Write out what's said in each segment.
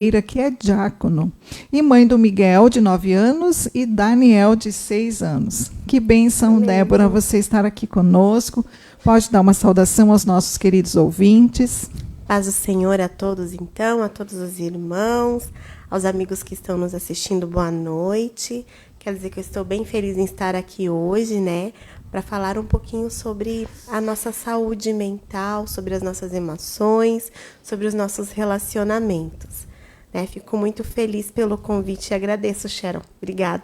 que é diácono, e mãe do Miguel, de 9 anos, e Daniel, de 6 anos. Que bênção, amém, Débora, você estar aqui conosco. Pode dar uma saudação aos nossos queridos ouvintes. Paz do Senhor a todos, então, a todos os irmãos, aos amigos que estão nos assistindo, boa noite. Quer dizer que eu estou bem feliz em estar aqui hoje, né, para falar um pouquinho sobre a nossa saúde mental, sobre as nossas emoções, sobre os nossos relacionamentos. Fico muito feliz pelo convite e agradeço, Sharon. Obrigada.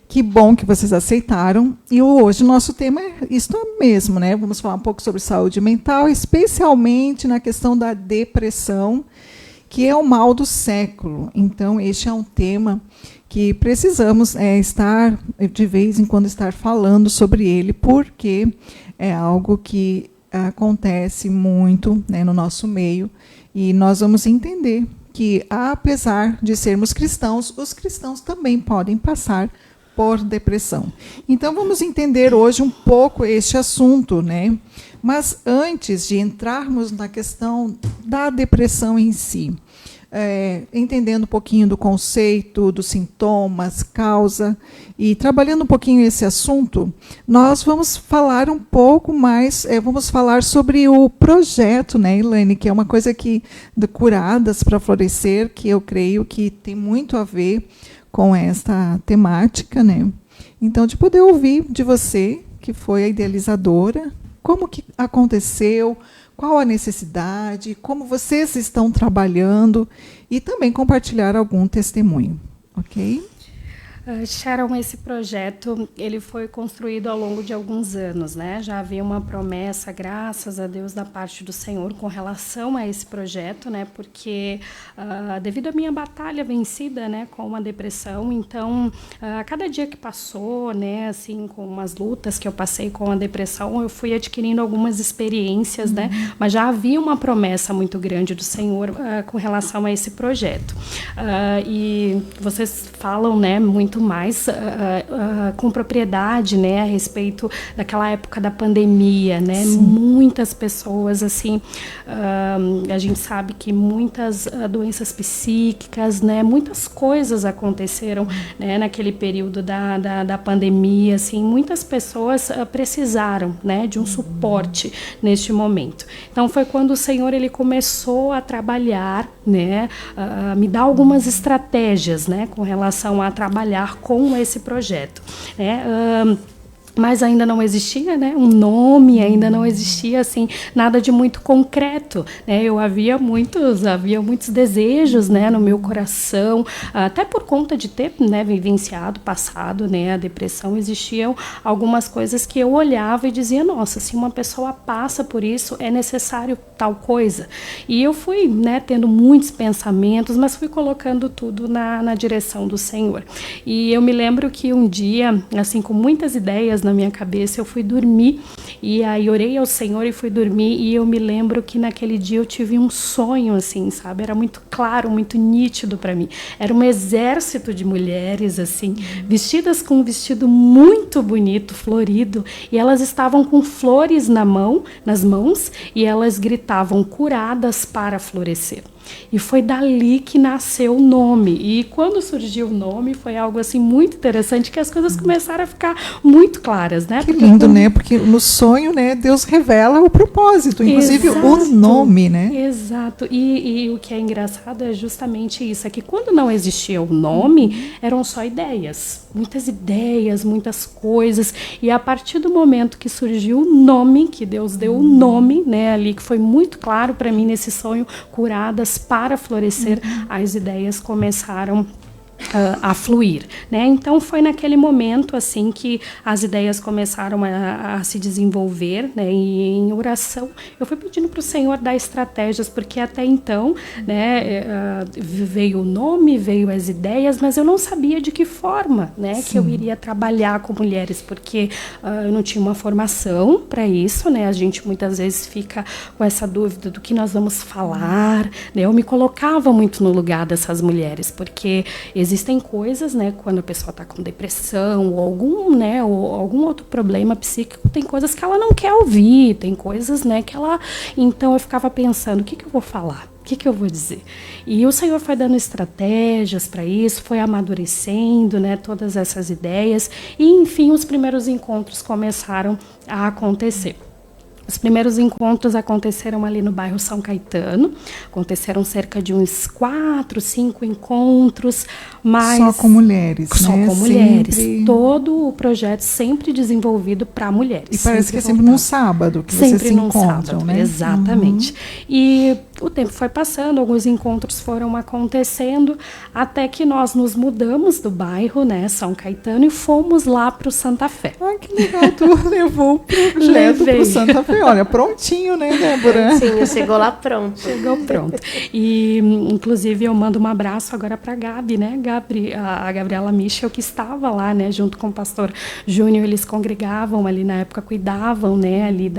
Que bom que vocês aceitaram. E hoje o nosso tema é isso mesmo, né? Vamos falar um pouco sobre saúde mental, especialmente na questão da depressão, que é o mal do século. Então, este é um tema que precisamos estar, de vez em quando, estar falando sobre ele, porque é algo que acontece muito, né, no nosso meio, e nós vamos entender que, apesar de sermos cristãos, os cristãos também podem passar por depressão. Então, vamos entender hoje um pouco este assunto, né? Mas antes de entrarmos na questão da depressão em si, entendendo um pouquinho do conceito, dos sintomas, causa, e trabalhando um pouquinho esse assunto, nós vamos falar um pouco mais, vamos falar sobre o projeto, né, Elaine, que é uma coisa que, de Curadas para Florescer, que eu creio que tem muito a ver com esta temática, né? Então, de poder ouvir de você, que foi a idealizadora, como que aconteceu, qual a necessidade, como vocês estão trabalhando e também compartilhar algum testemunho, ok? Sharon, esse projeto ele foi construído ao longo de alguns anos, né? Já havia uma promessa, graças a Deus, da parte do Senhor com relação a esse projeto, né? Porque devido à minha batalha vencida, né, com a depressão, então a cada dia que passou, né, assim, com as lutas que eu passei com a depressão, eu fui adquirindo algumas experiências, né? Mas já havia uma promessa muito grande do Senhor com relação a esse projeto. E vocês falam, né, muito mais com propriedade, né, a respeito daquela época da pandemia, né? Sim. Muitas pessoas, assim, a gente sabe que muitas doenças psíquicas, né, muitas coisas aconteceram, né, naquele período da pandemia, assim, muitas pessoas precisaram, né, de um suporte neste momento. Então foi quando o Senhor ele começou a trabalhar, né, me dar algumas estratégias, né, com relação a trabalhar com esse projeto, né? Mas ainda não existia, né, um nome, ainda não existia, assim, nada de muito concreto, né? Havia muitos desejos, né, no meu coração, até por conta de ter, né, vivenciado, passado, né, a depressão, existiam algumas coisas que eu olhava e dizia, nossa, se uma pessoa passa por isso, é necessário tal coisa. E eu fui, né, tendo muitos pensamentos, mas fui colocando tudo na direção do Senhor. E eu me lembro que um dia, assim, com muitas ideias na minha cabeça, eu fui dormir e aí orei ao Senhor e fui dormir, e eu me lembro que naquele dia eu tive um sonho, assim, sabe, era muito claro, muito nítido para mim, era um exército de mulheres, assim, vestidas com um vestido muito bonito, florido, e elas estavam com flores nas mãos, e elas gritavam, curadas para florescer. E foi dali que nasceu o nome. E quando surgiu o nome, foi algo assim muito interessante, que as coisas começaram a ficar muito claras, né? Que lindo, né? Porque no sonho, né, Deus revela o propósito, inclusive exato, o nome, né? Exato. E o que é engraçado é justamente isso, é que quando não existia o nome, eram só ideias, muitas coisas. E a partir do momento que surgiu o nome, que Deus deu o nome, né, ali, que foi muito claro para mim nesse sonho, curadas para florescer, as ideias começaram a fluir, né? Então foi naquele momento assim que as ideias começaram a se desenvolver, né? E em oração eu fui pedindo para o Senhor dar estratégias, porque até então, né, veio o nome, veio as ideias, mas eu não sabia de que forma, né, que eu iria trabalhar com mulheres, porque eu não tinha uma formação para isso, né? A gente muitas vezes fica com essa dúvida do que nós vamos falar, né? Eu me colocava muito no lugar dessas mulheres, porque existem coisas, né, quando a pessoa está com depressão ou algum outro problema psíquico, tem coisas que ela não quer ouvir, tem coisas, né, que ela... Então eu ficava pensando, o que eu vou falar? que eu vou dizer? E o Senhor foi dando estratégias para isso, foi amadurecendo, né, todas essas ideias, e enfim os primeiros encontros começaram a acontecer. Os primeiros encontros aconteceram ali no bairro São Caetano, aconteceram cerca de uns 4, 5 encontros, mas só com mulheres, só né? com mulheres. Sempre... Todo o projeto sempre desenvolvido para mulheres. E parece que é sempre num sábado que sempre vocês se encontram, sábado, né? Exatamente. E o tempo foi passando, alguns encontros foram acontecendo, até que nós nos mudamos do bairro, né, São Caetano, e fomos lá para o Santa Fé. Ah, que legal, tu levou o projeto para o Santa Fé. Olha, prontinho, né, Débora? Sim, chegou lá pronto. Chegou pronto. E, inclusive, eu mando um abraço agora para a Gabi, né? A Gabriela Michel, que estava lá, né, junto com o pastor Júnior, eles congregavam ali na época, cuidavam, né, ali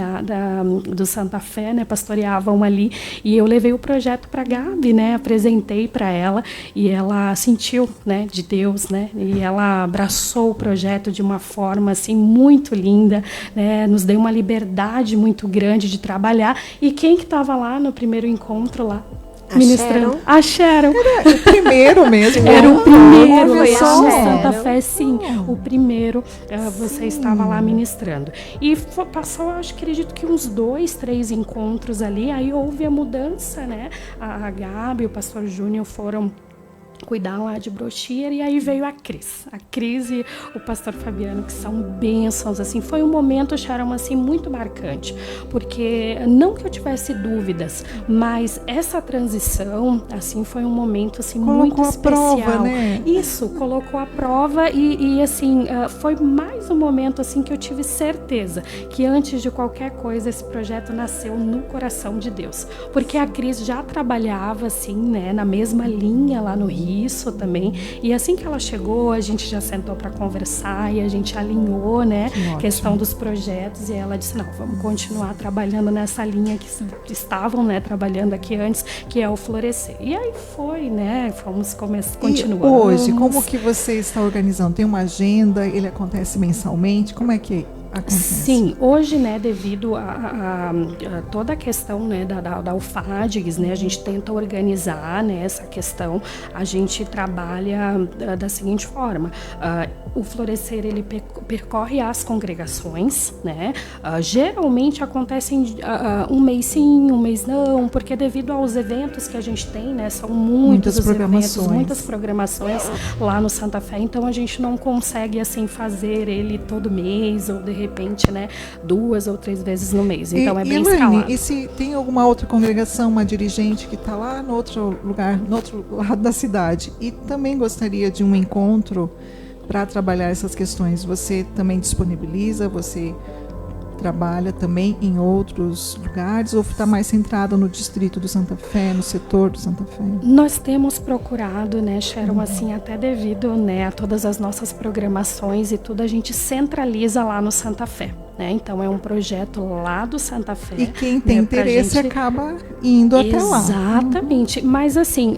do Santa Fé, né, pastoreavam ali, e eu levei o projeto para a Gabi, né, apresentei para ela, e ela sentiu, né, de Deus, né, e ela abraçou o projeto de uma forma, assim, muito linda, né, nos deu uma liberdade muito grande de trabalhar. E quem que estava lá no primeiro encontro lá? Ministrando. A Sharon. Era o primeiro mesmo. Era o primeiro. Foi Lá no a Santa Sharon. Fé, sim. O primeiro, você estava lá ministrando. E passou, acho que acredito que uns 2, 3 encontros ali. Aí houve a mudança, né? A Gabi e o pastor Júnior foram cuidar lá de Brochia, e aí veio a Cris e o pastor Fabiano, que são bênçãos, assim, foi um momento, Sharon, assim, muito marcante, porque não que eu tivesse dúvidas, mas essa transição, assim, foi um momento, assim, colocou muito a especial. Prova, né? Isso, colocou a prova e assim, foi mais um momento, assim, que eu tive certeza que antes de qualquer coisa, esse projeto nasceu no coração de Deus, porque a Cris já trabalhava, assim, né, na mesma linha lá no Rio, isso também, e assim que ela chegou, a gente já sentou para conversar e a gente alinhou, né, questão dos projetos, e ela disse, não, vamos continuar trabalhando nessa linha que estavam, né, trabalhando aqui antes, que é o Florescer. E aí foi, né, fomos continuando. E hoje, como que você está organizando? Tem uma agenda, ele acontece mensalmente, como é que acontece? Sim, hoje, né, devido a toda a questão, né, da UFADEGS, né, a gente tenta organizar, né, essa questão, a gente trabalha da seguinte forma, o Florescer, ele percorre as congregações, né, geralmente acontecem um mês sim, um mês não, porque devido aos eventos que a gente tem, né, são muitas programações lá no Santa Fé, então a gente não consegue, assim, fazer ele todo mês, ou de repente, né, 2 ou 3 vezes no mês. Então é bem escalado. E se tem alguma outra congregação, uma dirigente que está lá no outro lugar, no outro lado da cidade, e também gostaria de um encontro para trabalhar essas questões, você também disponibiliza, você trabalha também em outros lugares ou está mais centrada no distrito do Santa Fé, no setor do Santa Fé? Nós temos procurado, né, Sharon, assim, até devido, né, a todas as nossas programações e tudo, a gente centraliza lá no Santa Fé, né? Então é um projeto lá do Santa Fé. E quem tem interesse acaba indo até lá. Exatamente. Mas assim,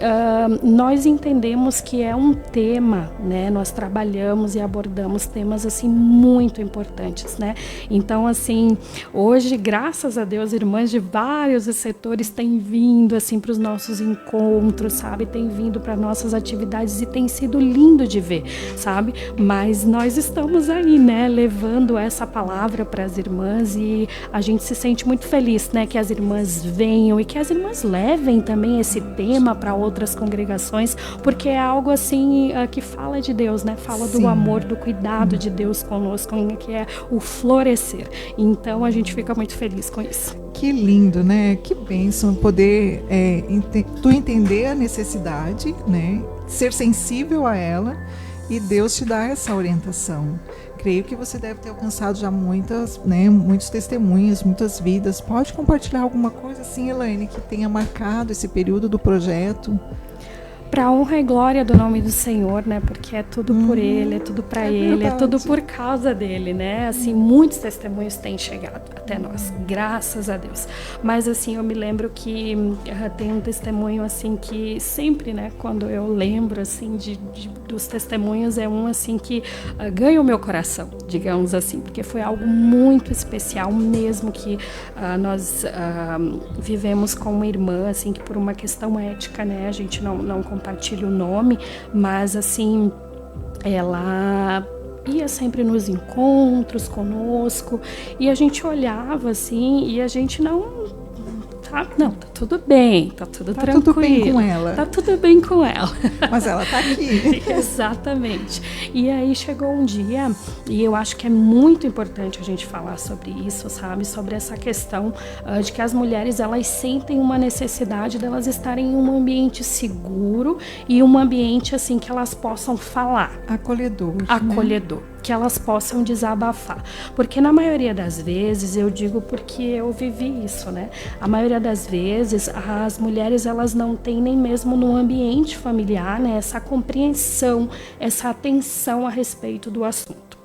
nós entendemos que é um tema, né? Nós trabalhamos e abordamos temas assim muito importantes, né? Então assim, hoje, graças a Deus, irmãs de vários setores têm vindo assim para os nossos encontros, sabe? Têm vindo para nossas atividades e tem sido lindo de ver, sabe? Mas nós estamos aí, né? Levando essa palavra para as irmãs e a gente se sente muito feliz, né? Que as irmãs venham e que as irmãs levem também esse tema para outras congregações, porque é algo assim que fala de Deus, né? Fala do amor, do cuidado de Deus conosco, que é o florescer. Então a gente fica muito feliz com isso. Que lindo, né? Que bênção poder tu entender a necessidade, né? Ser sensível a ela e Deus te dá essa orientação. Creio que você deve ter alcançado já muitos testemunhos, muitas vidas. Pode compartilhar alguma coisa assim, Elaine, que tenha marcado esse período do projeto? para honra e glória do nome do Senhor, né? Porque é tudo por Ele, é tudo para Ele, verdade. é tudo por causa dele, né? Assim, muitos testemunhos têm chegado até nós, graças a Deus. Mas assim, eu me lembro que tem um testemunho assim que sempre, né? Quando eu lembro assim dos testemunhos, é um assim que ganha o meu coração, digamos assim, porque foi algo muito especial mesmo que nós vivemos com uma irmã, assim, que por uma questão ética, né? A gente não compartilha o nome, mas assim, ela ia sempre nos encontros conosco e a gente olhava assim e a gente tá tudo bem, tá tudo tranquilo. Tá tudo bem com ela. Tá tudo bem com ela. Mas ela tá aqui. Exatamente. E aí chegou um dia, e eu acho que é muito importante a gente falar sobre isso, sabe? Sobre essa questão de que as mulheres, elas sentem uma necessidade delas estarem em um ambiente seguro e um ambiente, assim, que elas possam falar. Acolhedor. Acolhedor. Né? Que elas possam desabafar. Porque na maioria das vezes, eu digo porque eu vivi isso, né? A maioria das vezes, as mulheres, elas não têm nem mesmo no ambiente familiar, né, essa compreensão, essa atenção a respeito do assunto.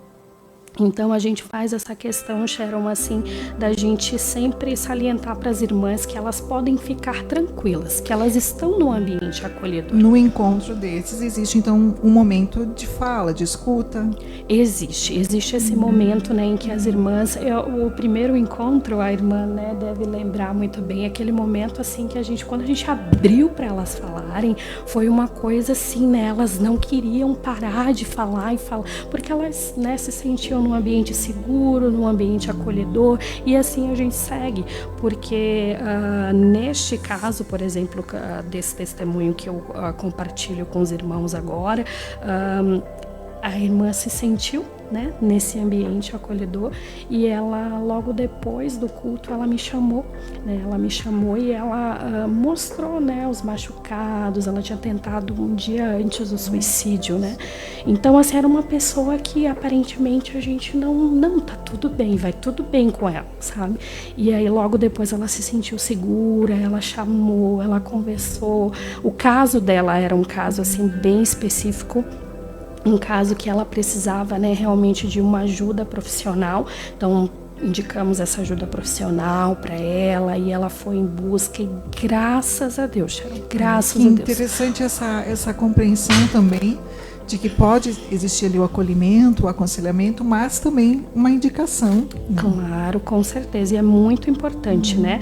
Então, a gente faz essa questão, Sharon, assim, da gente sempre salientar para as irmãs que elas podem ficar tranquilas, que elas estão no ambiente acolhedor. No encontro desses, existe, então, um momento de fala, de escuta? Existe esse momento, né, em que as irmãs... o primeiro encontro, a irmã, né, deve lembrar muito bem, aquele momento, assim, que quando a gente abriu para elas falarem, foi uma coisa assim, né, elas não queriam parar de falar e falar, porque elas, né, se sentiam num ambiente seguro, num ambiente acolhedor, e assim a gente segue, porque neste caso, por exemplo, desse testemunho que eu compartilho com os irmãos agora, a irmã se sentiu, né, nesse ambiente acolhedor, e ela, logo depois do culto, ela me chamou, né, e ela mostrou, né, os machucados. Ela tinha tentado um dia antes o suicídio, né, então, assim, era uma pessoa que aparentemente a gente tá tudo bem, vai tudo bem com ela, sabe, e aí logo depois ela se sentiu segura, ela chamou, ela conversou. O caso dela era um caso, assim, bem específico, um caso que ela precisava, né, realmente de uma ajuda profissional. Então, indicamos essa ajuda profissional para ela e ela foi em busca e graças a Deus, Sharon, graças a Deus. Interessante essa compreensão também de que pode existir ali o acolhimento, o aconselhamento, mas também uma indicação. Né? Claro, com certeza, e é muito importante, né?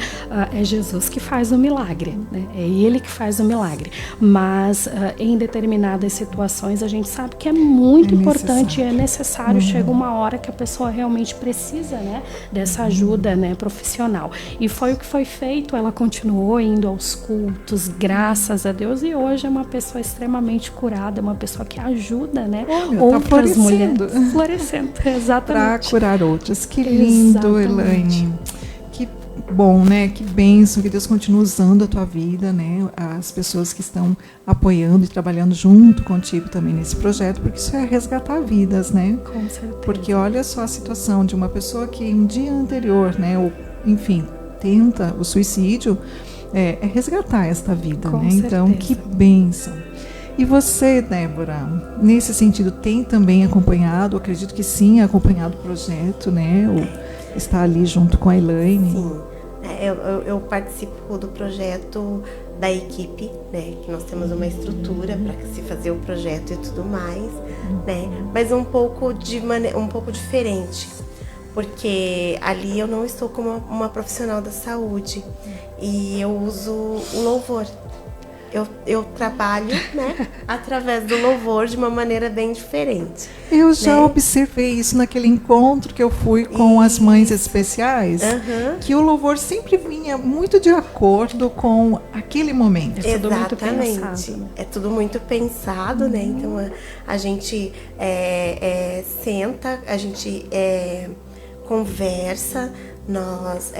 É Jesus que faz o milagre, né? É Ele que faz o milagre, mas em determinadas situações a gente sabe que é muito importante, é necessário, chega uma hora que a pessoa realmente precisa, né, dessa ajuda, né, profissional, e foi o que foi feito. Ela continuou indo aos cultos, graças a Deus, e hoje é uma pessoa extremamente curada, uma pessoa que ajuda, né, outras mulheres, florescendo, exatamente, para curar outras. Que lindo, Elaine. Que bom, né? Que bênção, que Deus continue usando a tua vida, né? As pessoas que estão apoiando e trabalhando junto contigo também nesse projeto, porque isso é resgatar vidas, né? Com certeza. Porque olha só a situação de uma pessoa que um dia anterior, né, ou, enfim, tenta o suicídio, é resgatar esta vida, com né? certeza. Então, que bênção. E você, Débora, nesse sentido, tem também acompanhado, acredito que sim, acompanhado o projeto, né? Ou está ali junto com a Elaine? Sim, eu participo do projeto da equipe, né? Que nós temos uma estrutura para se fazer o projeto e tudo mais, né? Mas um pouco diferente, porque ali eu não estou como uma profissional da saúde e eu uso o louvor. Eu trabalho, né, através do louvor de uma maneira bem diferente. Eu já observei isso naquele encontro que eu fui com as mães especiais, que o louvor sempre vinha muito de acordo com aquele momento. É tudo muito exatamente. Pensado, né? É tudo muito pensado, né? Então a gente senta, a gente conversa, nós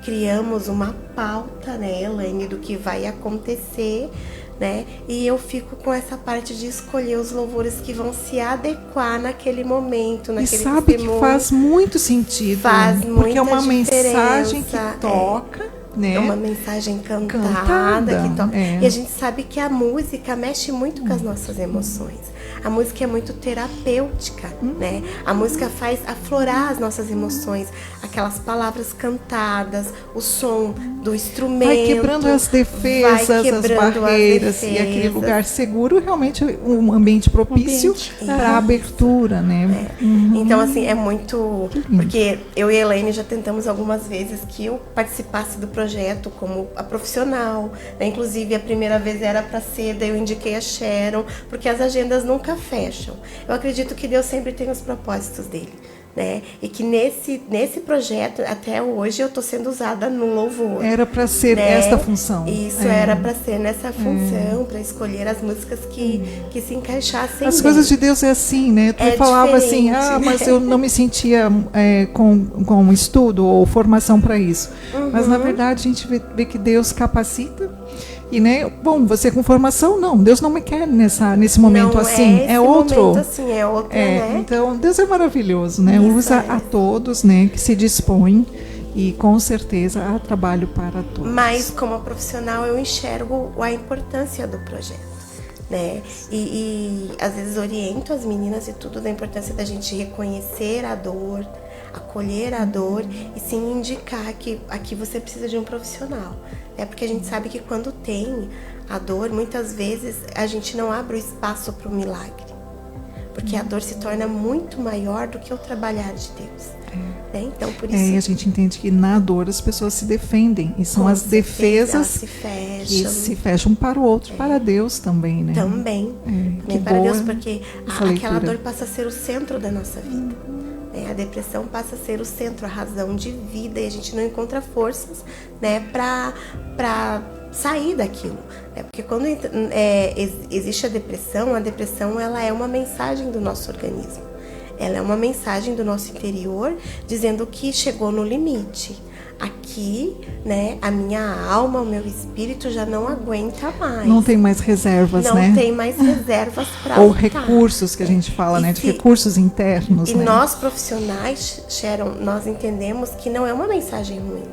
criamos uma pauta, né, Elaine, do que vai acontecer, né? E eu fico com essa parte de escolher os louvores que vão se adequar naquele momento, naquele testemunho. E sabe que faz muito sentido, faz porque é uma diferença. mensagem que toca, né? É uma mensagem cantada que toca. É. E a gente sabe que a música mexe muito com as nossas emoções. A música é muito terapêutica, né? A música faz aflorar as nossas emoções, aquelas palavras cantadas, o som do instrumento. Vai quebrando as defesas, as barreiras, e aquele lugar seguro, realmente um ambiente propício para a abertura, né? Então, assim, é muito... Porque eu e a Elaine já tentamos algumas vezes que eu participasse do projeto como a profissional, né? Inclusive, a primeira vez era para ser, daí eu indiquei a Sharon, porque as agendas nunca fecham. Eu acredito que Deus sempre tem os propósitos dele, né? E que nesse projeto, até hoje, eu estou sendo usada no louvor. Era para ser, né? Esta função. Isso, era para ser nessa função, para escolher as músicas que se encaixassem. As coisas de Deus é assim, né? Tu falava assim, mas eu não me sentia com estudo ou formação para isso. Mas, na verdade, a gente vê que Deus capacita. E, né, bom, você com formação, não, Deus não me quer nesse momento não assim, é outro. Momento assim, é outro, né? Então, Deus é maravilhoso, né? Usa a todos, né, que se dispõem, e com certeza há trabalho para todos. Mas, como profissional, eu enxergo a importância do projeto, né? E às vezes oriento as meninas e tudo da importância da gente reconhecer a dor, acolher a dor e sim indicar que aqui você precisa de um profissional. É porque a gente sabe que quando tem a dor, muitas vezes a gente não abre o espaço para o milagre. Porque a dor se torna muito maior do que o trabalhar de Deus. Né? Então, por isso... E a gente entende que na dor as pessoas se defendem. E são as defesas que se fecham para o outro, para Deus também, né? Também. Para Deus, porque aquela dor passa a ser o centro da nossa vida. A depressão passa a ser o centro, a razão de vida, e a gente não encontra forças, né, para sair daquilo. Né? Porque quando existe a depressão ela é uma mensagem do nosso organismo. Ela é uma mensagem do nosso interior dizendo que chegou no limite. Aqui, né, a minha alma, o meu espírito já não aguenta mais. Não tem mais reservas, né? Não tem mais reservas para ou recursos que a gente fala, né? De recursos internos. E né? nós profissionais, Sharon, nós entendemos que não é uma mensagem ruim.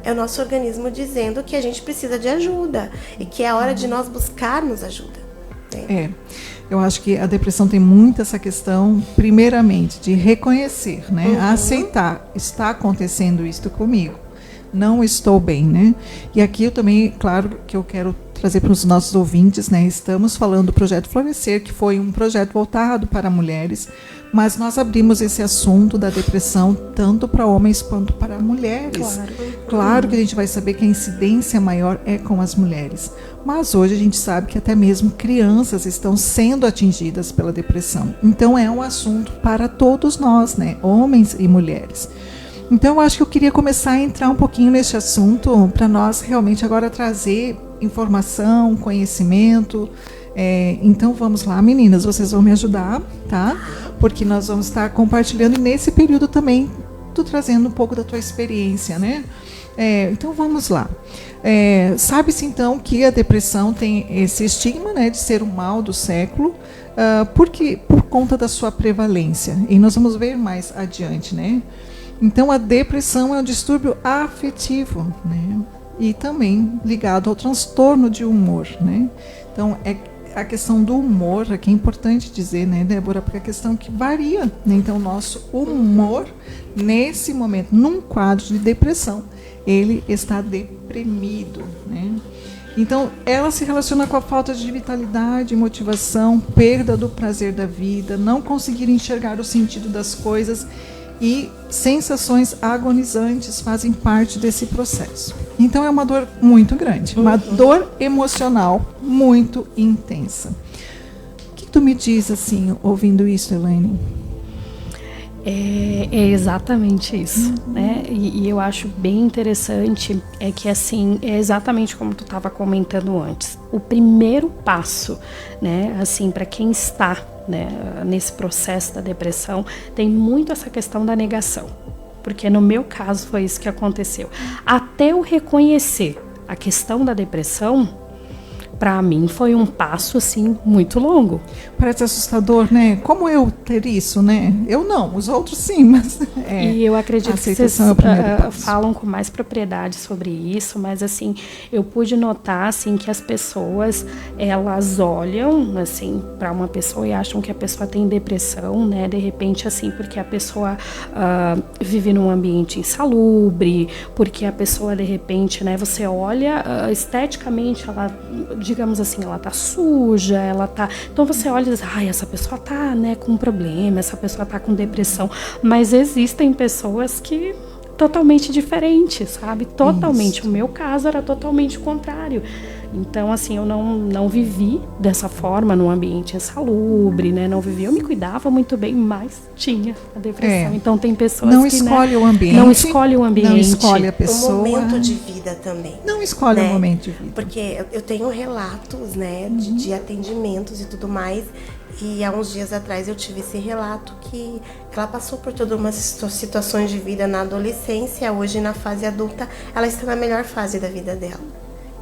É o nosso organismo dizendo que a gente precisa de ajuda e que é a hora de nós buscarmos ajuda. Né? Eu acho que a depressão tem muito essa questão, primeiramente, de reconhecer, né? Aceitar, está acontecendo isto comigo, não estou bem, né? E aqui eu também, claro, que eu quero trazer para os nossos ouvintes, né? Estamos falando do Projeto Florescer, que foi um projeto voltado para mulheres, mas nós abrimos esse assunto da depressão tanto para homens quanto para mulheres. Claro que a gente vai saber que a incidência maior é com as mulheres, mas hoje a gente sabe que até mesmo crianças estão sendo atingidas pela depressão. Então é um assunto para todos nós, né? Homens e mulheres. Então eu acho que eu queria começar a entrar um pouquinho nesse assunto para nós realmente agora trazer informação, conhecimento. Então vamos lá, meninas, vocês vão me ajudar, tá? Porque nós vamos estar compartilhando, e nesse período também tu trazendo um pouco da tua experiência, né? Então vamos lá. Sabe-se então que a depressão tem esse estigma, né, de ser o mal do século, por conta da sua prevalência. E nós vamos ver mais adiante, né? Então a depressão é um distúrbio afetivo, né? E também ligado ao transtorno de humor, né? Então a questão do humor, aqui é importante dizer, né, Débora, porque é a questão que varia, né? Então, o nosso humor, nesse momento, num quadro de depressão, ele está deprimido, né? Então, ela se relaciona com a falta de vitalidade, motivação, perda do prazer da vida, não conseguir enxergar o sentido das coisas, e sensações agonizantes fazem parte desse processo. Então é uma dor muito grande, uma dor emocional muito intensa. O que tu me diz assim, ouvindo isso, Elaine? É exatamente isso, né? E eu acho bem interessante que assim, é exatamente como tu estava comentando antes. O primeiro passo, né, assim, para quem está, né, nesse processo da depressão, tem muito essa questão da negação. Porque no meu caso foi isso que aconteceu. Até eu reconhecer a questão da depressão, para mim foi um passo assim muito longo. Parece assustador, né? Como eu ter isso, né? Eu não, os outros sim, mas e eu acredito que vocês falam com mais propriedade sobre isso, mas assim, eu pude notar assim que as pessoas, elas olham assim para uma pessoa e acham que a pessoa tem depressão, né? De repente assim, porque a pessoa vive num ambiente insalubre, porque a pessoa de repente, né, você olha esteticamente, ela, digamos assim, ela tá suja, ela tá, então você olha e diz, ai, essa pessoa tá, né, com um problema, essa pessoa tá com depressão, mas existem pessoas que totalmente diferentes, sabe? Totalmente. Isso. O meu caso era totalmente o contrário. Então, assim, eu não vivi dessa forma, num ambiente insalubre, né? Não vivi, eu me cuidava muito bem, mas tinha a depressão. Então, tem pessoas não que... escolhe, né, o ambiente. Não escolhe o ambiente. Não escolhe a pessoa. O momento de vida também. Não escolhe, né, o momento de vida. Porque eu tenho relatos, né, de atendimentos e tudo mais. E há uns dias atrás eu tive esse relato que ela passou por todas umas situações de vida na adolescência, hoje na fase adulta, ela está na melhor fase da vida dela.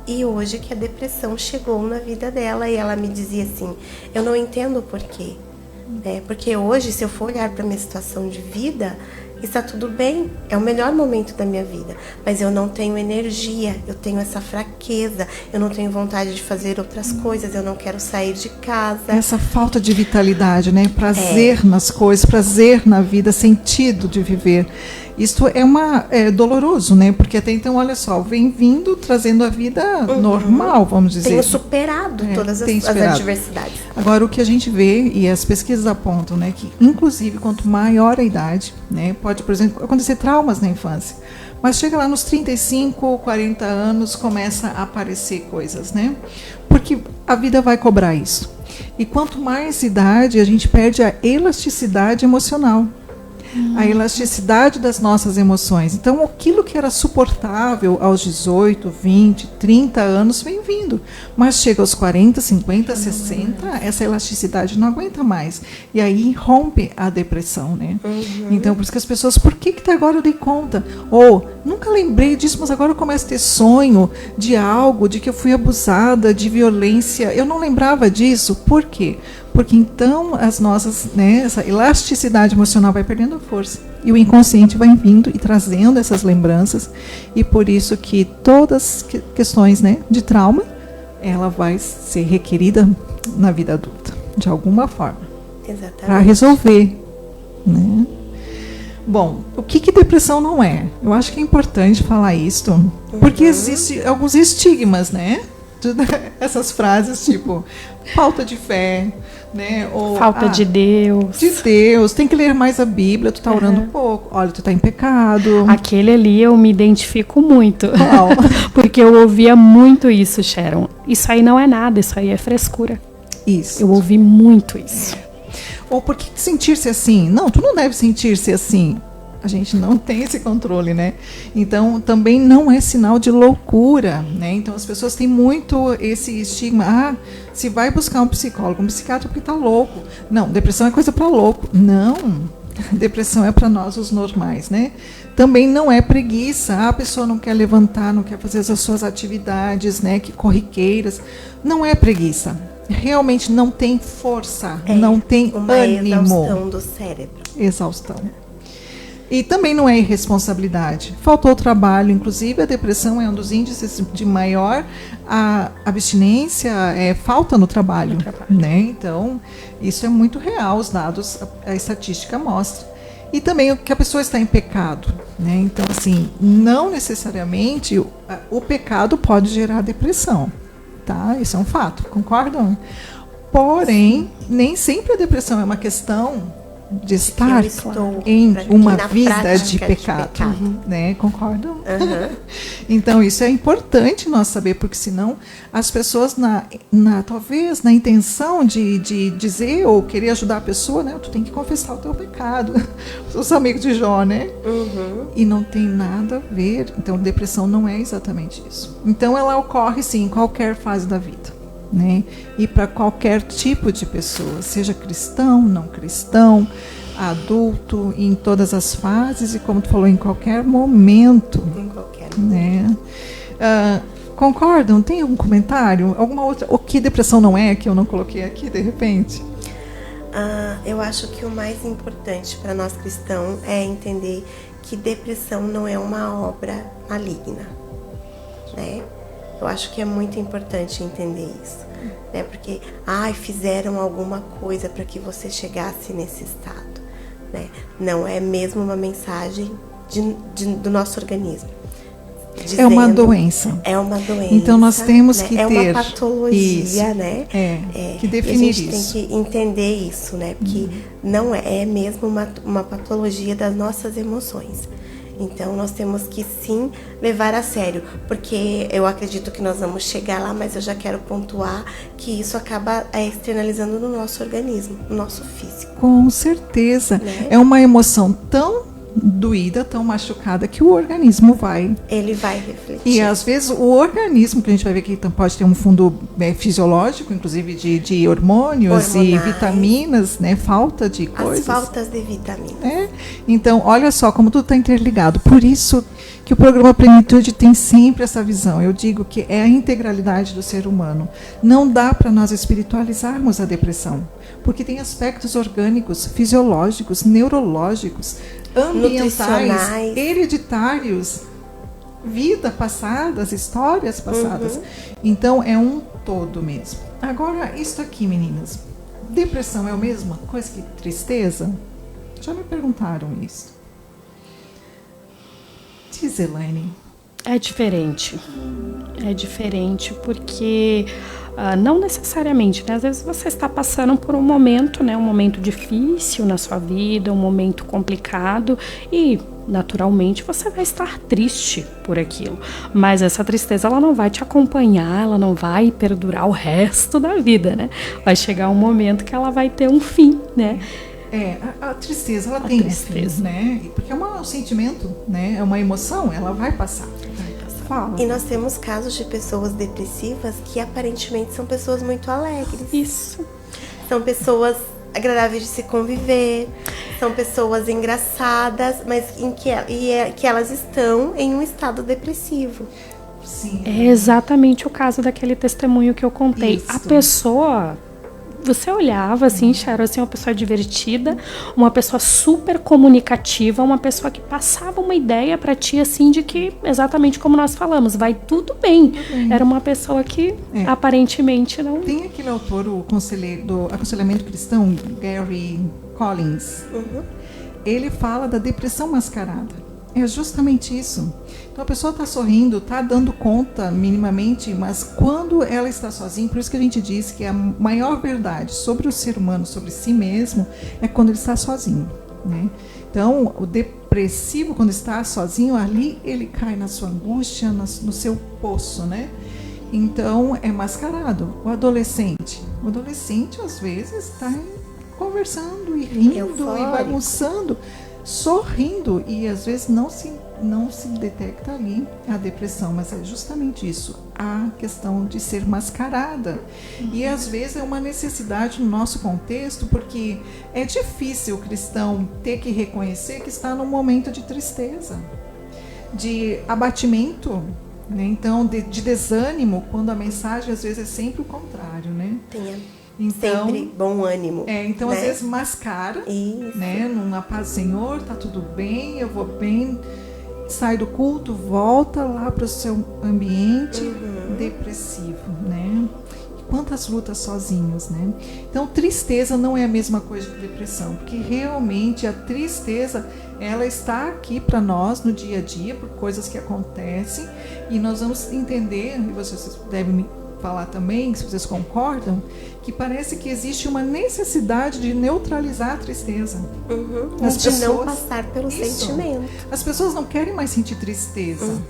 E hoje que a depressão chegou na vida dela e ela me dizia assim, eu não entendo por quê. Porque hoje, se eu for olhar para a minha situação de vida, está tudo bem, é o melhor momento da minha vida, mas eu não tenho energia, eu tenho essa fraqueza, eu não tenho vontade de fazer outras coisas, eu não quero sair de casa. Essa falta de vitalidade, né? Prazer nas coisas, prazer na vida, sentido de viver. Isso é doloroso, né? Porque até então, olha só, vem vindo, trazendo a vida normal, vamos dizer. Tenho superado todas as adversidades. Agora, o que a gente vê, e as pesquisas apontam, né, que inclusive quanto maior a idade, né, pode, por exemplo, acontecer traumas na infância, mas chega lá nos 35, 40 anos, começa a aparecer coisas, né? Porque a vida vai cobrar isso. E quanto mais idade, a gente perde a elasticidade emocional. A elasticidade das nossas emoções. Então, aquilo que era suportável aos 18, 20, 30 anos vem vindo. Mas chega aos 40, 50, 60, essa elasticidade não aguenta mais. E aí rompe a depressão, né? Então, por isso que as pessoas, por que até agora eu dei conta? Ou, nunca lembrei disso, mas agora eu começo a ter sonho de algo, de que eu fui abusada, de violência. Eu não lembrava disso. Por quê? Porque então as nossas, né, essa elasticidade emocional vai perdendo força. E o inconsciente vai vindo e trazendo essas lembranças. E por isso que todas as questões, né, de trauma, ela vai ser requerida na vida adulta, de alguma forma. Exatamente. Para resolver. Né? Bom, o que depressão não é? Eu acho que é importante falar isso, porque existem alguns estigmas, né? Essas frases tipo falta de fé, né? Ou falta de Deus. De Deus, tem que ler mais a Bíblia, tu tá orando pouco, olha, tu tá em pecado. Aquele ali eu me identifico muito. Porque eu ouvia muito isso, Sharon. Isso aí não é nada, isso aí é frescura. Isso. Eu ouvi muito isso. Ou por que sentir-se assim? Não, tu não deve sentir-se assim. A gente não tem esse controle, né? Então, também não é sinal de loucura, né? Então, as pessoas têm muito esse estigma. Se vai buscar um psicólogo, um psiquiatra, porque tá louco. Não, depressão é coisa para louco. Não, depressão é para nós, os normais, né? Também não é preguiça. A pessoa não quer levantar, não quer fazer as suas atividades, né? Que corriqueiras. Não é preguiça. Realmente não tem força, não tem uma ânimo. Exaustão do cérebro. Exaustão. E também não é irresponsabilidade. Faltou trabalho, inclusive a depressão é um dos índices de maior abstinência, falta no trabalho. Né? Então, isso é muito real, os dados, a estatística mostra. E também que a pessoa está em pecado. Né? Então, assim, não necessariamente o pecado pode gerar depressão. Tá? Isso é um fato, concordam? Porém, nem sempre a depressão é uma questão de estar em uma vida de pecado. Né? Concordam? Então, isso é importante nós saber, porque senão as pessoas, talvez na intenção de dizer ou querer ajudar a pessoa, né? Tu tem que confessar o teu pecado. Os amigos de Jó, né? E não tem nada a ver. Então, depressão não é exatamente isso. Então, ela ocorre, sim, em qualquer fase da vida. Né? E para qualquer tipo de pessoa, seja cristão, não cristão, adulto, em todas as fases e, como tu falou, em qualquer momento. Em qualquer momento. Né? concordam? Tem algum comentário? Alguma outra? O que depressão não é, que eu não coloquei aqui de repente? Eu acho que o mais importante para nós cristãos é entender que depressão não é uma obra maligna, né? Eu acho que é muito importante entender isso, né? Porque, fizeram alguma coisa para que você chegasse nesse estado, né? Não é mesmo uma mensagem do nosso organismo. É uma doença. É uma doença. Então nós temos né? que ter... É uma patologia, né? Que definir isso. A gente tem que entender isso, né? Porque não é mesmo uma patologia das nossas emoções. Então nós temos que sim levar a sério, porque eu acredito que nós vamos chegar lá, mas eu já quero pontuar que isso acaba externalizando no nosso organismo, no nosso físico. Com certeza. Né? É uma emoção tão doída, tão machucada, que o organismo ele vai refletir. E às vezes o organismo, que a gente vai ver que pode ter um fundo fisiológico, inclusive de hormônios e vitaminas, né? Falta de coisas. As faltas de vitaminas. Então, olha só como tudo está interligado. Por isso que o programa Plenitude tem sempre essa visão. Eu digo que é a integralidade do ser humano. Não dá para nós espiritualizarmos a depressão, porque tem aspectos orgânicos, fisiológicos, neurológicos, ambientais, hereditários, vida passada, histórias passadas. Então é um todo mesmo. Agora, isso aqui, meninas, depressão é a mesma coisa que tristeza? Já me perguntaram isso. Diz, Elaine. É diferente. É diferente porque não necessariamente, né? Às vezes você está passando por um momento, né? Um momento difícil na sua vida, um momento complicado e naturalmente você vai estar triste por aquilo. Mas essa tristeza ela não vai te acompanhar, ela não vai perdurar o resto da vida, né? Vai chegar um momento que ela vai ter um fim, né? A tristeza, ela tem um fim, né? Porque é um sentimento, né? É uma emoção, ela vai passar. Fala. E nós temos casos de pessoas depressivas que aparentemente são pessoas muito alegres. Isso. São pessoas agradáveis de se conviver, são pessoas engraçadas, mas que elas estão em um estado depressivo. Sim. É exatamente o caso daquele testemunho que eu contei. Isso. A pessoa... Você olhava assim, Sharon, assim, uma pessoa divertida, uma pessoa super comunicativa, uma pessoa que passava uma ideia pra ti, assim, de que, exatamente como nós falamos, vai tudo bem. Era uma pessoa que, aparentemente, não... Tem aquele autor, o conselheiro do aconselhamento cristão, Gary Collins. Ele fala da depressão mascarada. É justamente isso. Então a pessoa está sorrindo, está dando conta minimamente, mas quando ela está sozinha, por isso que a gente diz que a maior verdade sobre o ser humano, sobre si mesmo, é quando ele está sozinho, né? Então o depressivo, quando está sozinho, ali ele cai na sua angústia, no seu poço, né? Então é mascarado. O adolescente às vezes está conversando e rindo e bagunçando, sorrindo, e às vezes não se detecta ali a depressão, mas é justamente isso, a questão de ser mascarada. E às vezes é uma necessidade no nosso contexto, porque é difícil o cristão ter que reconhecer que está num momento de tristeza, de abatimento, né? Então de desânimo, quando a mensagem às vezes é sempre o contrário, né? Então, sempre bom ânimo. Então, né? Às vezes mascara, né? Numa paz do Senhor, tá tudo bem, eu vou bem, sai do culto, volta lá para o seu ambiente depressivo, né? Quantas lutas sozinhos, né? Então, tristeza não é a mesma coisa que depressão, porque realmente a tristeza, ela está aqui para nós no dia a dia, por coisas que acontecem, e nós vamos entender, e vocês devem me falar também, se vocês concordam, que parece que existe uma necessidade de neutralizar a tristeza. Não passar pelo sentimento. As pessoas não querem mais sentir tristeza.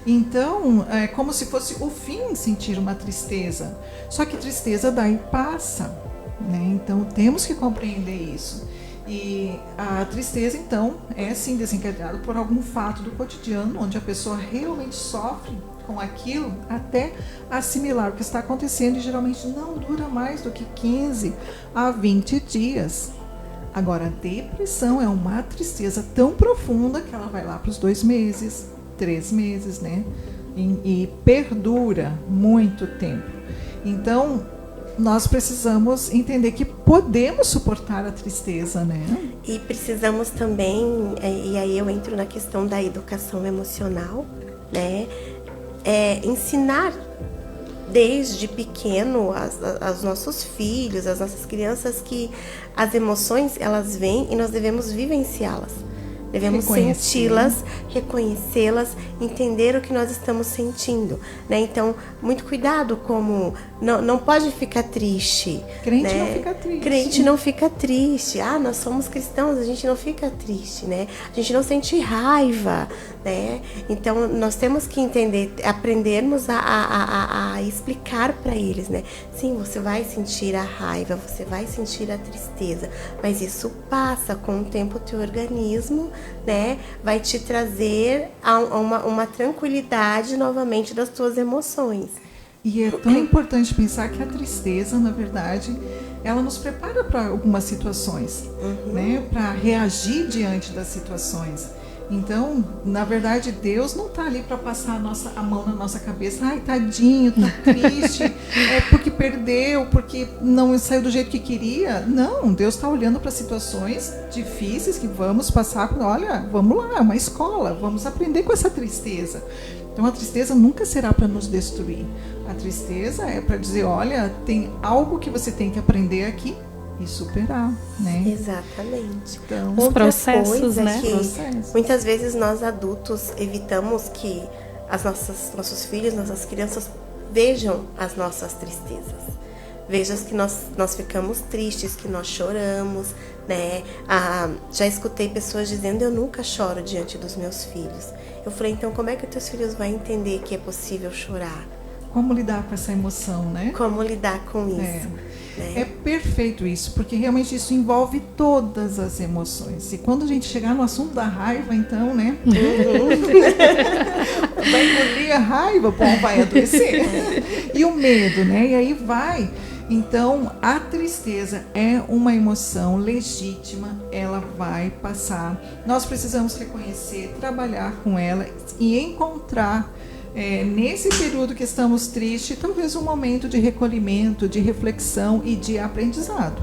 Então, é como se fosse o fim sentir uma tristeza. Só que tristeza daí passa, né? Então, temos que compreender isso. E a tristeza, então, é sim desencadeada por algum fato do cotidiano, onde a pessoa realmente sofre com aquilo até assimilar o que está acontecendo, e geralmente não dura mais do que 15 a 20 dias. Agora, a depressão é uma tristeza tão profunda que ela vai lá para os 2 meses, 3 meses, né? e perdura muito tempo. Então, nós precisamos entender que podemos suportar a tristeza, né? E precisamos também, e aí eu entro na questão da educação emocional, né? Ensinar desde pequeno aos nossos filhos, às nossas crianças, que as emoções, elas vêm e nós devemos vivenciá-las. Devemos senti-las, reconhecê-las, entender o que nós estamos sentindo, né? Então, muito cuidado, como não pode ficar triste. Crente, né? não fica triste. Crente não fica triste. Nós somos cristãos, a gente não fica triste, né? A gente não sente raiva, né? Então, nós temos que entender, aprendermos a explicar para eles, né? Sim, você vai sentir a raiva, você vai sentir a tristeza, mas isso passa com o tempo, o teu organismo, né, vai te trazer a uma tranquilidade novamente das tuas emoções. E é tão importante pensar que a tristeza, na verdade, ela nos prepara para algumas situações, né, para reagir diante das situações. Então, na verdade, Deus não está ali para passar a mão na nossa cabeça. Ai, tadinho, tá triste, porque perdeu, porque não saiu do jeito que queria. Não, Deus está olhando para situações difíceis que vamos passar. Olha, vamos lá, é uma escola, vamos aprender com essa tristeza. Então, a tristeza nunca será para nos destruir. A tristeza é para dizer, olha, tem algo que você tem que aprender aqui e superar, né? Exatamente. Então, os processos, né? Muitas vezes nós adultos evitamos que nossos filhos, nossas crianças vejam as nossas tristezas. Vejam que nós ficamos tristes, que nós choramos, né? Já escutei pessoas dizendo, eu nunca choro diante dos meus filhos. Eu falei, então como é que os teus filhos vão entender que é possível chorar? Como lidar com essa emoção, né? Como lidar com isso? Né? É perfeito isso, porque realmente isso envolve todas as emoções. E quando a gente chegar no assunto da raiva, então, né? Vai engolir a raiva, bom, vai adoecer. E o medo, né? E aí vai. Então, a tristeza é uma emoção legítima, ela vai passar. Nós precisamos reconhecer, trabalhar com ela e encontrar nesse período que estamos tristes, talvez um momento de recolhimento, de reflexão e de aprendizado.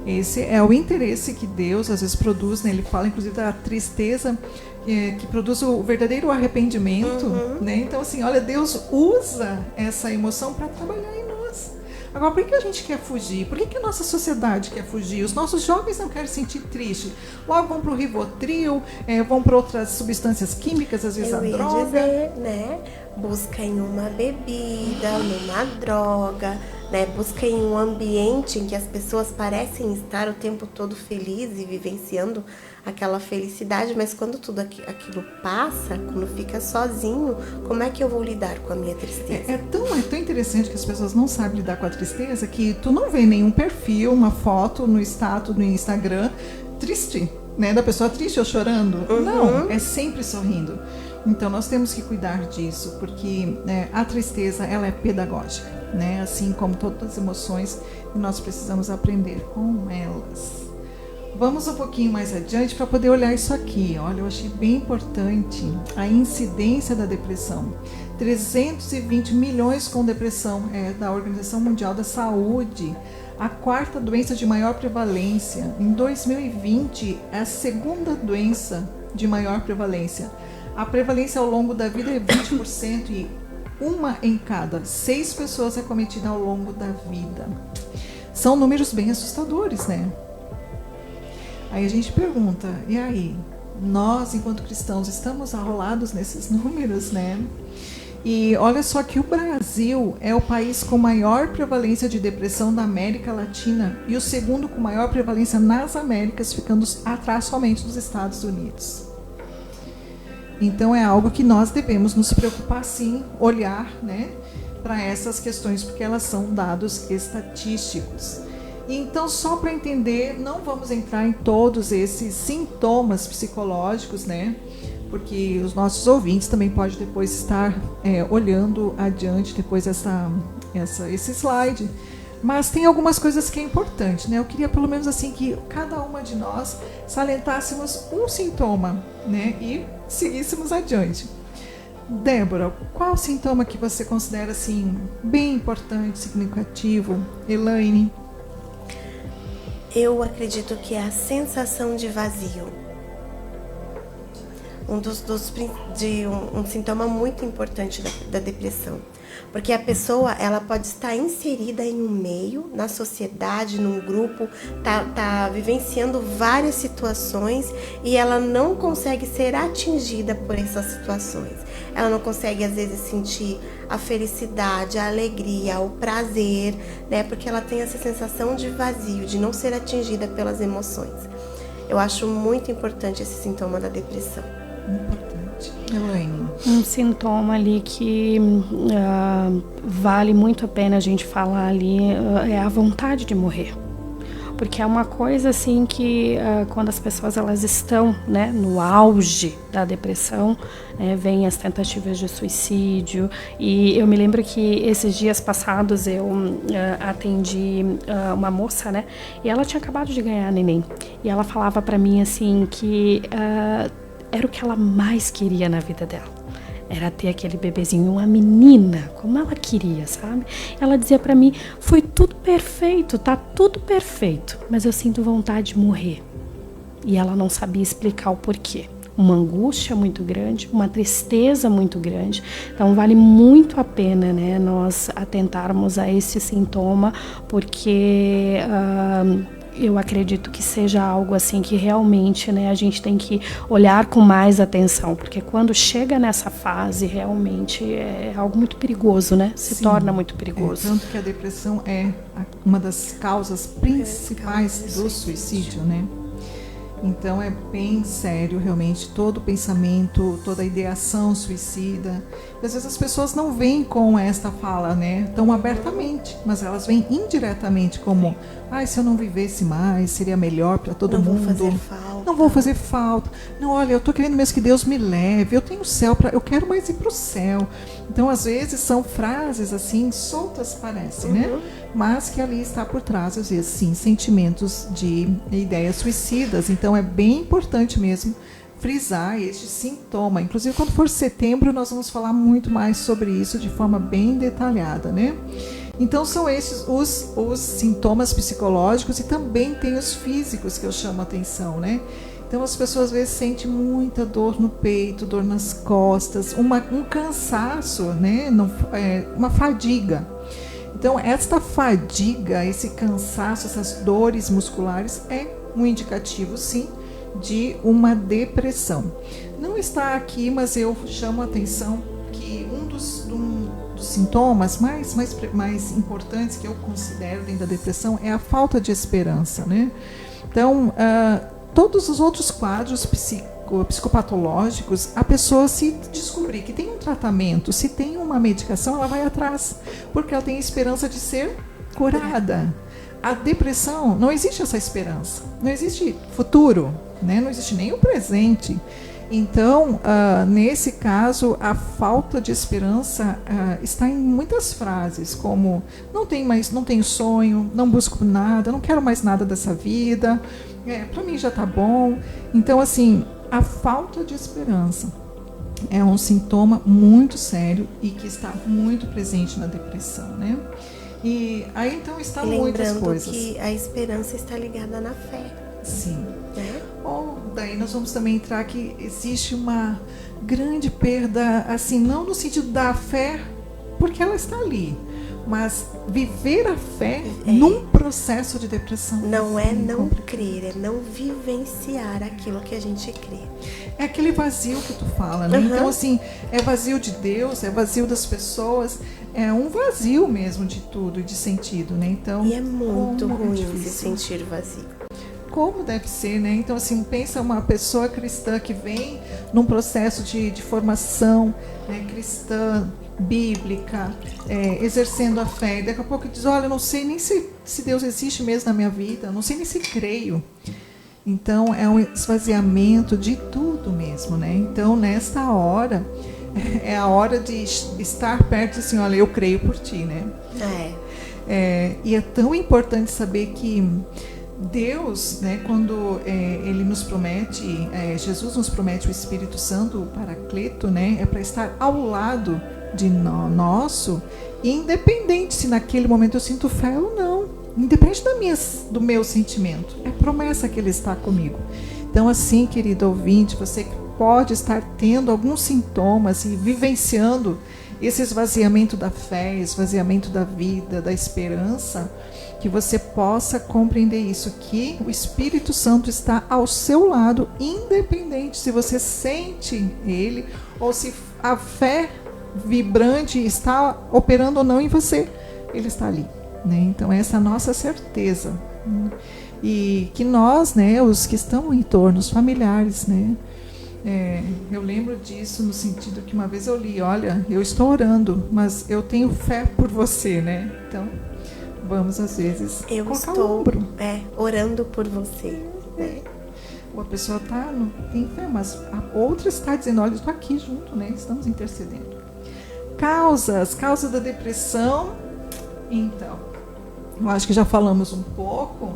Esse é o interesse que Deus às vezes produz, né? Ele fala inclusive da tristeza que produz o verdadeiro arrependimento, né? Então assim, olha, Deus usa essa emoção para trabalhar em nós. Agora, por que a gente quer fugir? Por que a nossa sociedade quer fugir? Os nossos jovens não querem se sentir triste. Logo vão para o Rivotril, vão para outras substâncias químicas, às vezes a droga. Dizer, né? Busca em uma bebida, numa droga, né? Busca em um ambiente em que as pessoas parecem estar o tempo todo felizes e vivenciando aquela felicidade, mas quando tudo aquilo passa, quando fica sozinho, como é que eu vou lidar com a minha tristeza? É tão interessante que as pessoas não sabem lidar com a tristeza que tu não vê nenhum perfil, uma foto no status no Instagram triste, né? Da pessoa triste ou chorando. Não, é sempre sorrindo. Então nós temos que cuidar disso, porque a tristeza ela é pedagógica, né? Assim como todas as emoções, nós precisamos aprender com elas. Vamos um pouquinho mais adiante para poder olhar isso aqui. Olha, eu achei bem importante a incidência da depressão. 320 milhões com depressão, da Organização Mundial da Saúde. A quarta doença de maior prevalência. Em 2020, é a segunda doença de maior prevalência. A prevalência ao longo da vida é 20% e uma em cada 6 pessoas é cometida ao longo da vida. São números bem assustadores, né? Aí a gente pergunta, e aí? Nós, enquanto cristãos, estamos arrolados nesses números, né? E olha só que o Brasil é o país com maior prevalência de depressão da América Latina e o segundo com maior prevalência nas Américas, ficando atrás somente dos Estados Unidos. Então é algo que nós devemos nos preocupar sim, olhar, né, para essas questões, porque elas são dados estatísticos. Então, só para entender, não vamos entrar em todos esses sintomas psicológicos, né? Porque os nossos ouvintes também podem depois estar olhando adiante depois esse slide. Mas tem algumas coisas que é importante, né? Eu queria pelo menos assim que cada uma de nós salientássemos um sintoma, né? E seguíssemos adiante. Débora, qual sintoma que você considera assim bem importante, significativo? Elaine? Eu acredito que é a sensação de vazio. Um sintoma muito importante da depressão. Porque a pessoa, ela pode estar inserida em um meio, na sociedade, num grupo, tá vivenciando várias situações e ela não consegue ser atingida por essas situações. Ela não consegue, às vezes, sentir a felicidade, a alegria, o prazer, né? Porque ela tem essa sensação de vazio, de não ser atingida pelas emoções. Eu acho muito importante esse sintoma da depressão. Importante. Elaine? Um sintoma ali que vale muito a pena a gente falar ali é a vontade de morrer. Porque é uma coisa assim que quando as pessoas elas estão, né, no auge da depressão, vem as tentativas de suicídio. E eu me lembro que esses dias passados eu atendi uma moça, né, e ela tinha acabado de ganhar neném. E ela falava para mim assim que era o que ela mais queria na vida dela. Era ter aquele bebezinho, uma menina, como ela queria, sabe? Ela dizia pra mim, foi tudo perfeito, tá tudo perfeito, mas eu sinto vontade de morrer. E ela não sabia explicar o porquê. Uma angústia muito grande, uma tristeza muito grande. Então vale muito a pena, né, nós atentarmos a esse sintoma, porque eu acredito que seja algo assim que realmente, né, a gente tem que olhar com mais atenção, porque quando chega nessa fase, realmente é algo muito perigoso, né? Se torna muito perigoso. Tanto que a depressão é uma das causas principais do suicídio, né? Então é bem sério realmente todo o pensamento, toda a ideação suicida. E às vezes as pessoas não vêm com esta fala, né, tão abertamente, mas elas vêm indiretamente como, se eu não vivesse mais, seria melhor para todo mundo. Não vou fazer falta. Não vou fazer falta. Não, olha, eu estou querendo mesmo que Deus me leve, eu tenho o céu, eu quero mais ir para o céu. Então às vezes são frases assim, soltas parecem, né? Mas que ali está por trás, às vezes, sim, sentimentos de ideias suicidas. Então é bem importante mesmo frisar este sintoma. Inclusive, quando for setembro, nós vamos falar muito mais sobre isso de forma bem detalhada, né? Então são esses os sintomas psicológicos e também tem os físicos que eu chamo a atenção, né? Então as pessoas às vezes sentem muita dor no peito, dor nas costas, um cansaço, né? Uma fadiga. Então, esta fadiga, esse cansaço, essas dores musculares é um indicativo, sim, de uma depressão. Não está aqui, mas eu chamo a atenção que um dos sintomas mais importantes que eu considero dentro da depressão é a falta de esperança, né? Então, todos os outros quadros psicopatológicos, a pessoa, se descobrir que tem um tratamento, se tem uma medicação, ela vai atrás, porque ela tem esperança de ser curada. A depressão, não existe essa esperança, não existe futuro, né? Não existe nem o presente. Então, nesse caso, a falta de esperança está em muitas frases, como não tenho sonho, não busco nada, não quero mais nada dessa vida, para mim já está bom. Então, assim, a falta de esperança é um sintoma muito sério e que está muito presente na depressão, né? E aí, então, está muitas coisas. Lembrando que a esperança está ligada na fé. Sim. Ou daí nós vamos também entrar que existe uma grande perda, assim, não no sentido da fé, porque ela está ali, mas viver a fé num processo de depressão. Não é não crer, é não vivenciar aquilo que a gente crê. É aquele vazio que tu fala, né? Então, assim, é vazio de Deus, é vazio das pessoas, é um vazio mesmo de tudo, de sentido, né? Então, e é muito ruim se sentir vazio. Como deve ser, né? Então, assim, pensa uma pessoa cristã que vem num processo de formação, né, cristã, bíblica, exercendo a fé, e daqui a pouco diz, olha, eu não sei nem se Deus existe mesmo na minha vida, eu não sei nem se creio. Então, é um esvaziamento de tudo mesmo, né? Então, nesta hora, é a hora de estar perto, assim, olha, eu creio por ti, né? E é tão importante saber que Deus, né, quando Ele nos promete, Jesus nos promete o Espírito Santo, o Paracleto, né, é para estar ao lado de nosso, independente se naquele momento eu sinto fé ou não, independente do meu sentimento, é promessa que Ele está comigo. Então, assim, querido ouvinte, você pode estar tendo alguns sintomas e vivenciando esse esvaziamento da fé, esvaziamento da vida, da esperança, que você possa compreender isso, que o Espírito Santo está ao seu lado, independente se você sente Ele ou se a fé vibrante está operando ou não em você, Ele está ali, né? Então essa é a nossa certeza, né? E que nós, né, os que estão em torno, os familiares, né, eu lembro disso no sentido que uma vez eu li, olha, eu estou orando, mas eu tenho fé por você, né? Então vamos às vezes eu colocar estou o ombro, orando por você, né? A pessoa tem fé, mas a outra está dizendo, olha, eu estou aqui junto, né? Estamos intercedendo. Causas da depressão. Então, eu acho que já falamos um pouco,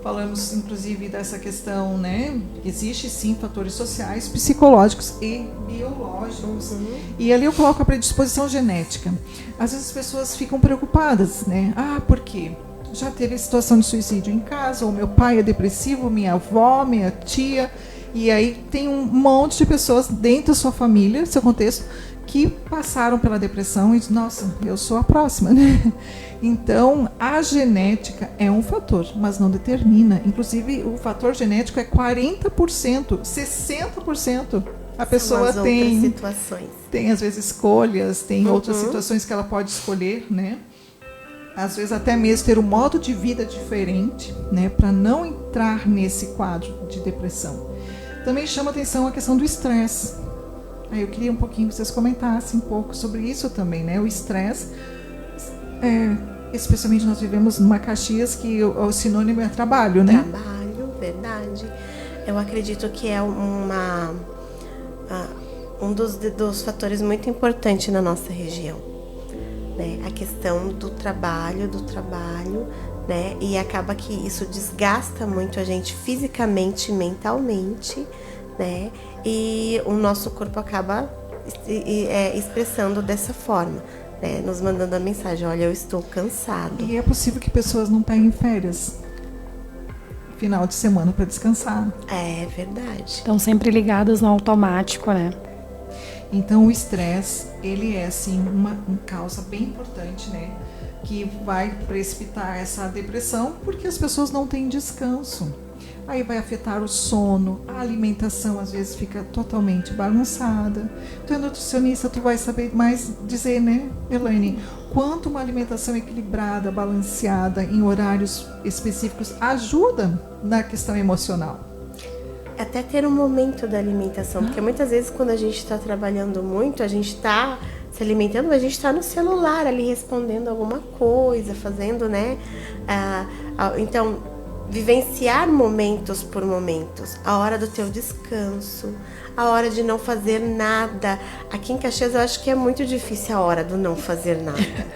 falamos inclusive dessa questão, né? Existe sim fatores sociais, psicológicos e biológicos. E ali eu coloco a predisposição genética. Às vezes as pessoas ficam preocupadas, né? Por quê? Já teve situação de suicídio em casa, ou meu pai é depressivo, minha avó, minha tia, e aí tem um monte de pessoas dentro da sua família, seu contexto, que passaram pela depressão e dizem, nossa, eu sou a próxima, né? Então, a genética é um fator, mas não determina. Inclusive, o fator genético é 40%, 60%. A pessoa tem situações. Tem, às vezes, escolhas, tem outras situações que ela pode escolher, né? Às vezes, até mesmo ter um modo de vida diferente, né? Para não entrar nesse quadro de depressão. Também chama atenção a questão do estresse. Eu queria um pouquinho que vocês comentassem um pouco sobre isso também, né? O estresse, especialmente nós vivemos numa Caxias que o sinônimo é trabalho, né? Trabalho, verdade. Eu acredito que é um dos fatores muito importantes na nossa região, né? A questão do trabalho, né? E acaba que isso desgasta muito a gente fisicamente, mentalmente, né? E o nosso corpo acaba expressando dessa forma, né? Nos mandando a mensagem, olha, eu estou cansado. E é possível que pessoas não peguem férias final de semana para descansar. É verdade. Estão sempre ligadas no automático, né? Então o estresse, ele é assim uma causa bem importante, né? Que vai precipitar essa depressão, porque as pessoas não têm descanso. Aí vai afetar o sono, a alimentação às vezes fica totalmente bagunçada. Tu é nutricionista, tu vai saber mais dizer, né, Elaine? Quanto uma alimentação equilibrada, balanceada, em horários específicos, ajuda na questão emocional. Até ter um momento da alimentação, porque muitas vezes quando a gente está trabalhando muito, a gente está se alimentando, mas a gente está no celular ali respondendo alguma coisa, fazendo, né? Então, vivenciar momentos por momentos, a hora do teu descanso, a hora de não fazer nada. Aqui em Caxias eu acho que é muito difícil a hora do não fazer nada,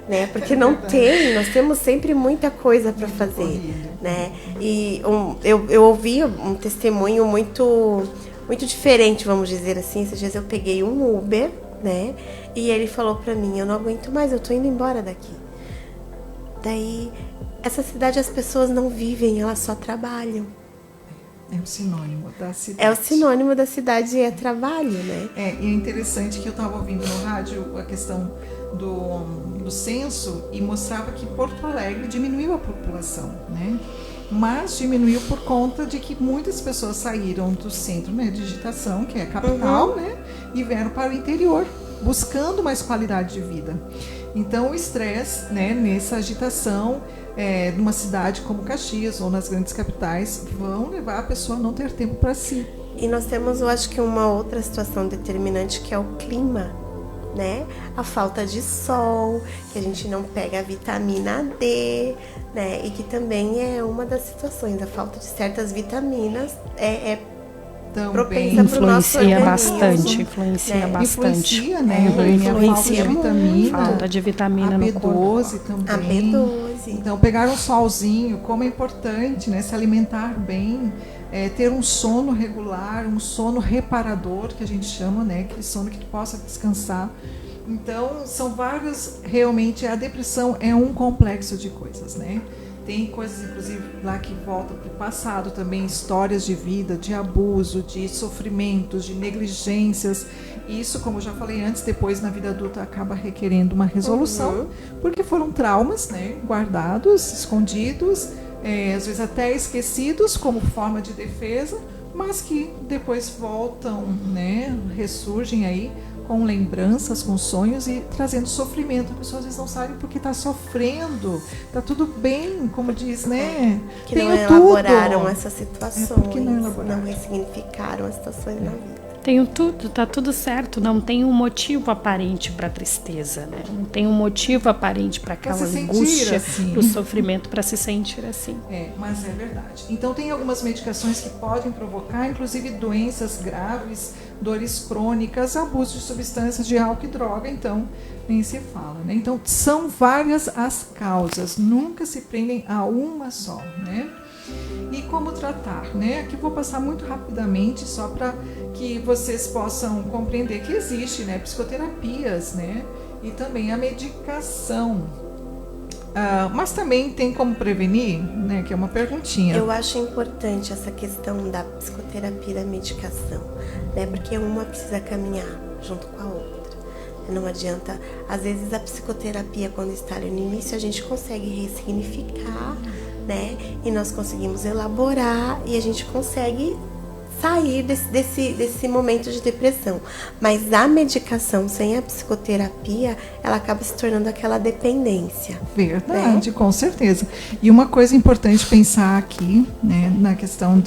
né? Porque nós temos sempre muita coisa para fazer, né? E eu ouvi um testemunho muito diferente, vamos dizer assim. Esses dias eu peguei um Uber, né? E ele falou para mim, eu não aguento mais, eu tô indo embora daqui. Daí, essa cidade as pessoas não vivem, elas só trabalham. É o sinônimo da cidade. É o sinônimo da cidade, é trabalho, né? E é interessante que eu estava ouvindo no rádio a questão do censo e mostrava que Porto Alegre diminuiu a população, né? Mas diminuiu por conta de que muitas pessoas saíram do centro, né, de digitação, que é a capital, né? E vieram para o interior, buscando mais qualidade de vida. Então o estresse, né, nessa agitação, numa cidade como Caxias ou nas grandes capitais, vão levar a pessoa a não ter tempo para si. E nós temos, eu acho que uma outra situação determinante, que é o clima, né? A falta de sol, que a gente não pega a vitamina D, né? E que também é uma das situações, a falta de certas vitaminas propensa para o nosso organismo. Influencia bastante. Influencia, né? A falta de vitamina. Falta de vitamina a no B12 corpo. também. A B12. Sim. Então, pegar um solzinho, como é importante, né, se alimentar bem, ter um sono regular, um sono reparador, que a gente chama, né, aquele sono que tu possa descansar. Então, são vários, realmente, a depressão é um complexo de coisas, né? Tem coisas, inclusive, lá que voltam para o passado também, histórias de vida, de abuso, de sofrimentos, de negligências. Isso, como eu já falei antes, depois na vida adulta acaba requerendo uma resolução, porque foram traumas, né, guardados, escondidos, às vezes até esquecidos como forma de defesa, mas que depois voltam, né, ressurgem aí com lembranças, com sonhos e trazendo sofrimento. A pessoa às vezes não sabe porque está sofrendo, está tudo bem, como diz, né? Que não elaboraram essas situações, não ressignificaram as situações na vida. Tenho tudo, tá tudo certo, não tem um motivo aparente para tristeza, né? Não tem um motivo aparente para aquela angústia, assim, para o sofrimento, para se sentir assim. Mas é verdade. Então tem algumas medicações que podem provocar, inclusive doenças graves, dores crônicas, abuso de substâncias de álcool e droga, então nem se fala, né? Então são várias as causas, nunca se prendem a uma só, né? E como tratar, né? Aqui vou passar muito rapidamente, só para que vocês possam compreender que existe, né, psicoterapias, né, e também a medicação. Mas também tem como prevenir, né, que é uma perguntinha. Eu acho importante essa questão da psicoterapia e da medicação, né, porque uma precisa caminhar junto com a outra. Não adianta, às vezes a psicoterapia, quando está ali no início, a gente consegue ressignificar, né, e nós conseguimos elaborar e a gente consegue sair desse momento de depressão. Mas a medicação sem a psicoterapia, ela acaba se tornando aquela dependência. Verdade, né? Com certeza. E uma coisa importante pensar aqui, né, na questão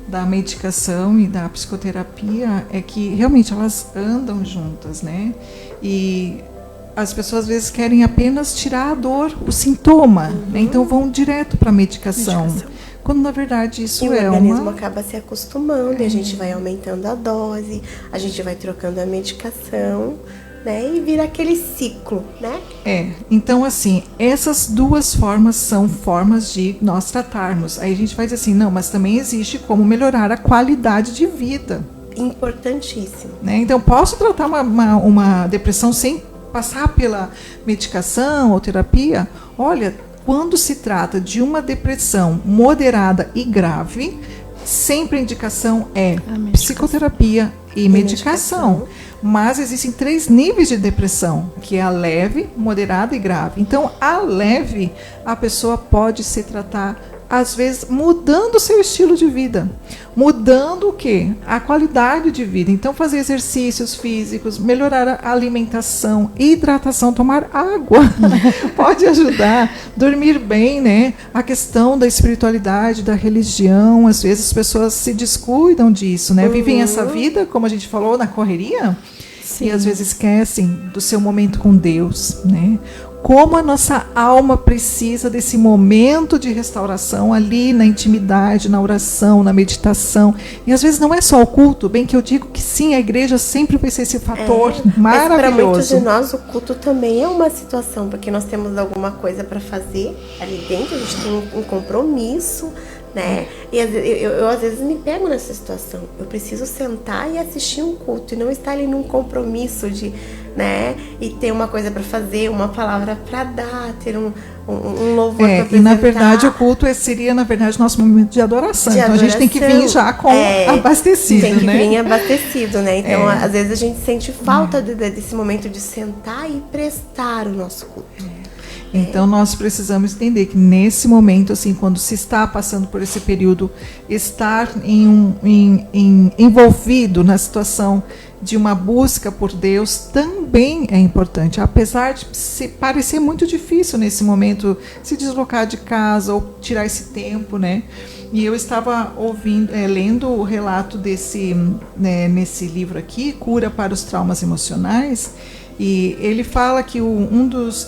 da medicação e da psicoterapia, é que realmente elas andam juntas, né? E as pessoas às vezes querem apenas tirar a dor, o sintoma, né? Então vão direto para a medicação. Quando na verdade isso o organismo acaba se acostumando e a gente vai aumentando a dose, a gente vai trocando a medicação, né? E vira aquele ciclo, né? Então assim, essas duas formas são formas de nós tratarmos. Aí a gente vai dizer assim, não, mas também existe como melhorar a qualidade de vida. Importantíssimo. Né? Então posso tratar uma depressão sem passar pela medicação ou terapia? Olha, quando se trata de uma depressão moderada e grave, sempre a indicação é psicoterapia e medicação. Mas existem 3 níveis de depressão, que é a leve, moderada e grave. Então, a leve, a pessoa pode se tratar, às vezes, mudando o seu estilo de vida. Mudando o quê? A qualidade de vida. Então, fazer exercícios físicos, melhorar a alimentação, hidratação, tomar água. Pode ajudar. Dormir bem, né? A questão da espiritualidade, da religião. Às vezes, as pessoas se descuidam disso, né? Vivem essa vida, como a gente falou, na correria. Sim. E às vezes esquecem do seu momento com Deus, né? Como a nossa alma precisa desse momento de restauração ali na intimidade, na oração, na meditação. E às vezes não é só o culto, bem que eu digo que sim, a igreja sempre vai ser esse fator maravilhoso. Mas para muitos de nós o culto também é uma situação, porque nós temos alguma coisa para fazer ali dentro, a gente tem um compromisso, né? E eu às vezes me pego nessa situação. Eu preciso sentar e assistir um culto e não estar ali num compromisso de, né? E ter uma coisa para fazer, uma palavra para dar, ter um louvor para apresentar. E na verdade o culto seria na verdade nosso momento de adoração. Então a gente tem que vir já com abastecido, tem que né? vir abastecido, né? Então às vezes a gente sente falta desse momento de sentar e prestar o nosso culto. Então nós precisamos entender que nesse momento, assim, quando se está passando por esse período, estar envolvido na situação de uma busca por Deus também é importante, apesar de parecer muito difícil nesse momento se deslocar de casa ou tirar esse tempo, né? E eu estava lendo o relato nesse livro aqui, Cura para os Traumas Emocionais. E ele fala que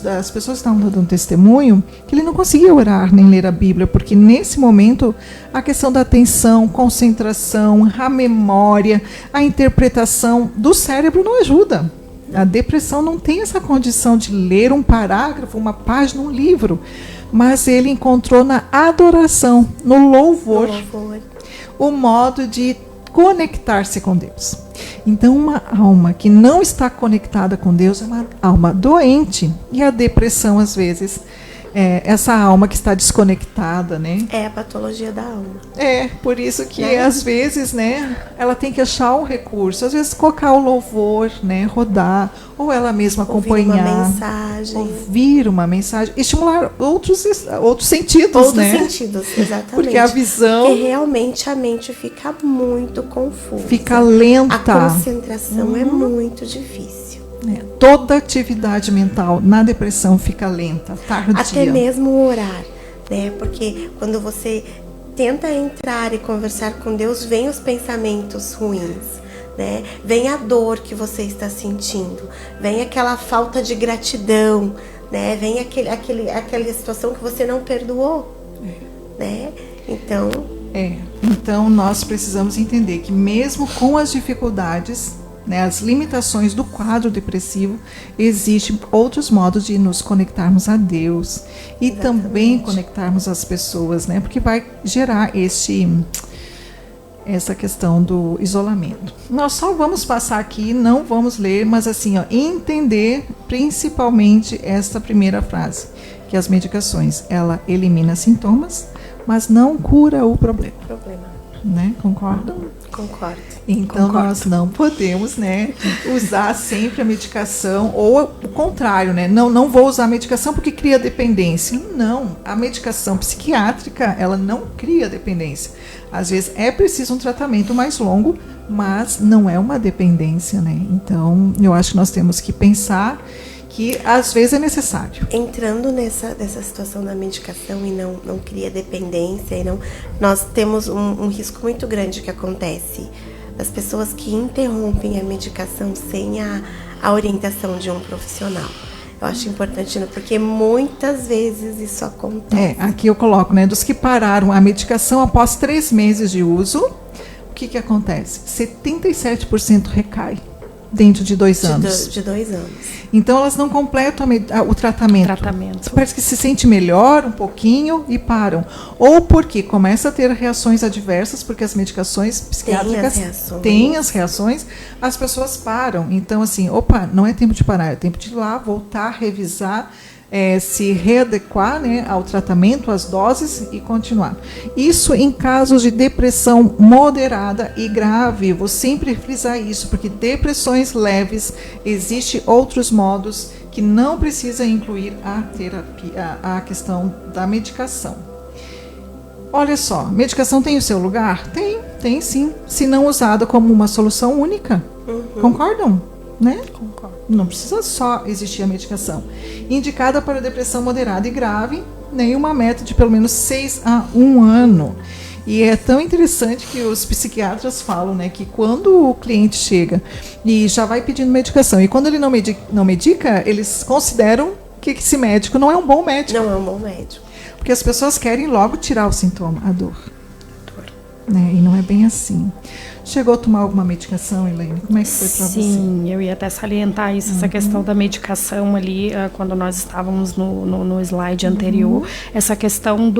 das pessoas que estavam dando testemunho, que ele não conseguia orar nem ler a Bíblia, porque nesse momento a questão da atenção, concentração, a memória, a interpretação do cérebro não ajuda. A depressão não tem essa condição de ler um parágrafo, uma página, um livro, mas ele encontrou na adoração, no louvor, o modo de conectar-se com Deus. Então, uma alma que não está conectada com Deus é uma alma doente. E a depressão, às vezes, essa alma que está desconectada, né? É a patologia da alma. Por isso que às vezes, né, ela tem que achar um recurso, às vezes colocar o louvor, né, rodar, ou ela mesma acompanhar, ouvir uma mensagem, estimular outros sentidos, né? Outros sentidos, exatamente. Porque a visão... Porque realmente a mente fica muito confusa. Fica lenta. A concentração é muito difícil. Toda atividade mental na depressão fica lenta, tardia. Até mesmo orar, né? Porque quando você tenta entrar e conversar com Deus, vem os pensamentos ruins, né? Vem a dor que você está sentindo, vem aquela falta de gratidão, né? Vem aquela situação que você não perdoou, né? Então nós precisamos entender que mesmo com as dificuldades, né, as limitações do quadro depressivo, existem outros modos de nos conectarmos a Deus e também conectarmos as pessoas, né, porque vai gerar essa questão do isolamento. Nós só vamos passar aqui, não vamos ler, mas assim, entender principalmente esta primeira frase, que as medicações, ela elimina sintomas, mas não cura o problema. Né? Concordam? Concordo. Então nós não podemos, né, usar sempre a medicação, ou o contrário, né? Não vou usar a medicação porque cria dependência. Não, a medicação psiquiátrica, ela não cria dependência. Às vezes é preciso um tratamento mais longo, mas não é uma dependência, né? Então eu acho que nós temos que pensar que às vezes é necessário. Entrando nessa situação da medicação e não cria dependência, nós temos um risco muito grande que acontece das pessoas que interrompem a medicação sem a orientação de um profissional. Eu acho importante, porque muitas vezes isso acontece. Aqui eu coloco, né, dos que pararam a medicação após 3 meses de uso, o que acontece? 77% recai dentro de 2 anos. De 2 anos. Então, elas não completam o tratamento. Parece que se sente melhor um pouquinho e param. Ou porque começa a ter reações adversas, porque as medicações psiquiátricas têm as reações, as pessoas param. Então, assim, não é tempo de parar, é tempo de ir lá, voltar, revisar, se readequar, né, ao tratamento, às doses e continuar. Isso em casos de depressão moderada e grave. Vou sempre frisar isso, porque depressões leves, existem outros modos que não precisa incluir a terapia, a questão da medicação. Olha só, medicação tem o seu lugar? Tem sim, se não usada como uma solução única. Concordam? Né? Concordo. Não precisa só existir a medicação. Indicada para depressão moderada e grave, nenhuma meta de pelo menos 6 a 1 ano. E é tão interessante que os psiquiatras falam, né, que quando o cliente chega e já vai pedindo medicação, e quando ele não medica, eles consideram que esse médico não é um bom médico. Não é um bom médico. Porque as pessoas querem logo tirar o sintoma, a dor. Né? E não é bem assim. Chegou a tomar alguma medicação, Elaine? Como é que foi para você? Sim, eu ia até salientar isso, essa questão da medicação ali, quando nós estávamos no slide anterior, essa questão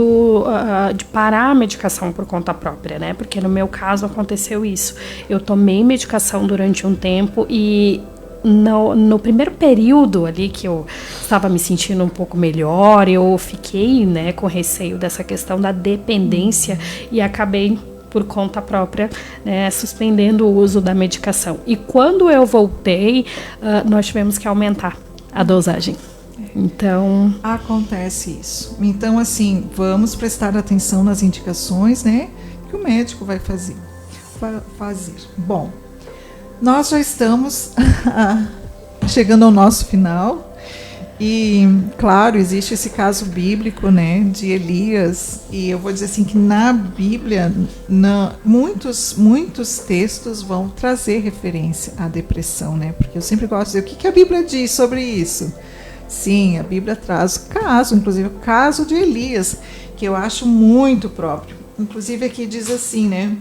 de parar a medicação por conta própria, né? Porque no meu caso aconteceu isso. Eu tomei medicação durante um tempo e no primeiro período ali que eu estava me sentindo um pouco melhor, eu fiquei, né, com receio dessa questão da dependência e acabei por conta própria, né, suspendendo o uso da medicação. E quando eu voltei, nós tivemos que aumentar a dosagem. Então, acontece isso. Então, assim, vamos prestar atenção nas indicações, né, que o médico vai fazer. Bom, nós já estamos chegando ao nosso final. E, claro, existe esse caso bíblico, né, de Elias, e eu vou dizer assim que na Bíblia muitos textos vão trazer referência à depressão, né, porque eu sempre gosto de dizer o que a Bíblia diz sobre isso. Sim, a Bíblia traz caso, inclusive o caso de Elias, que eu acho muito próprio. Inclusive aqui diz assim, né,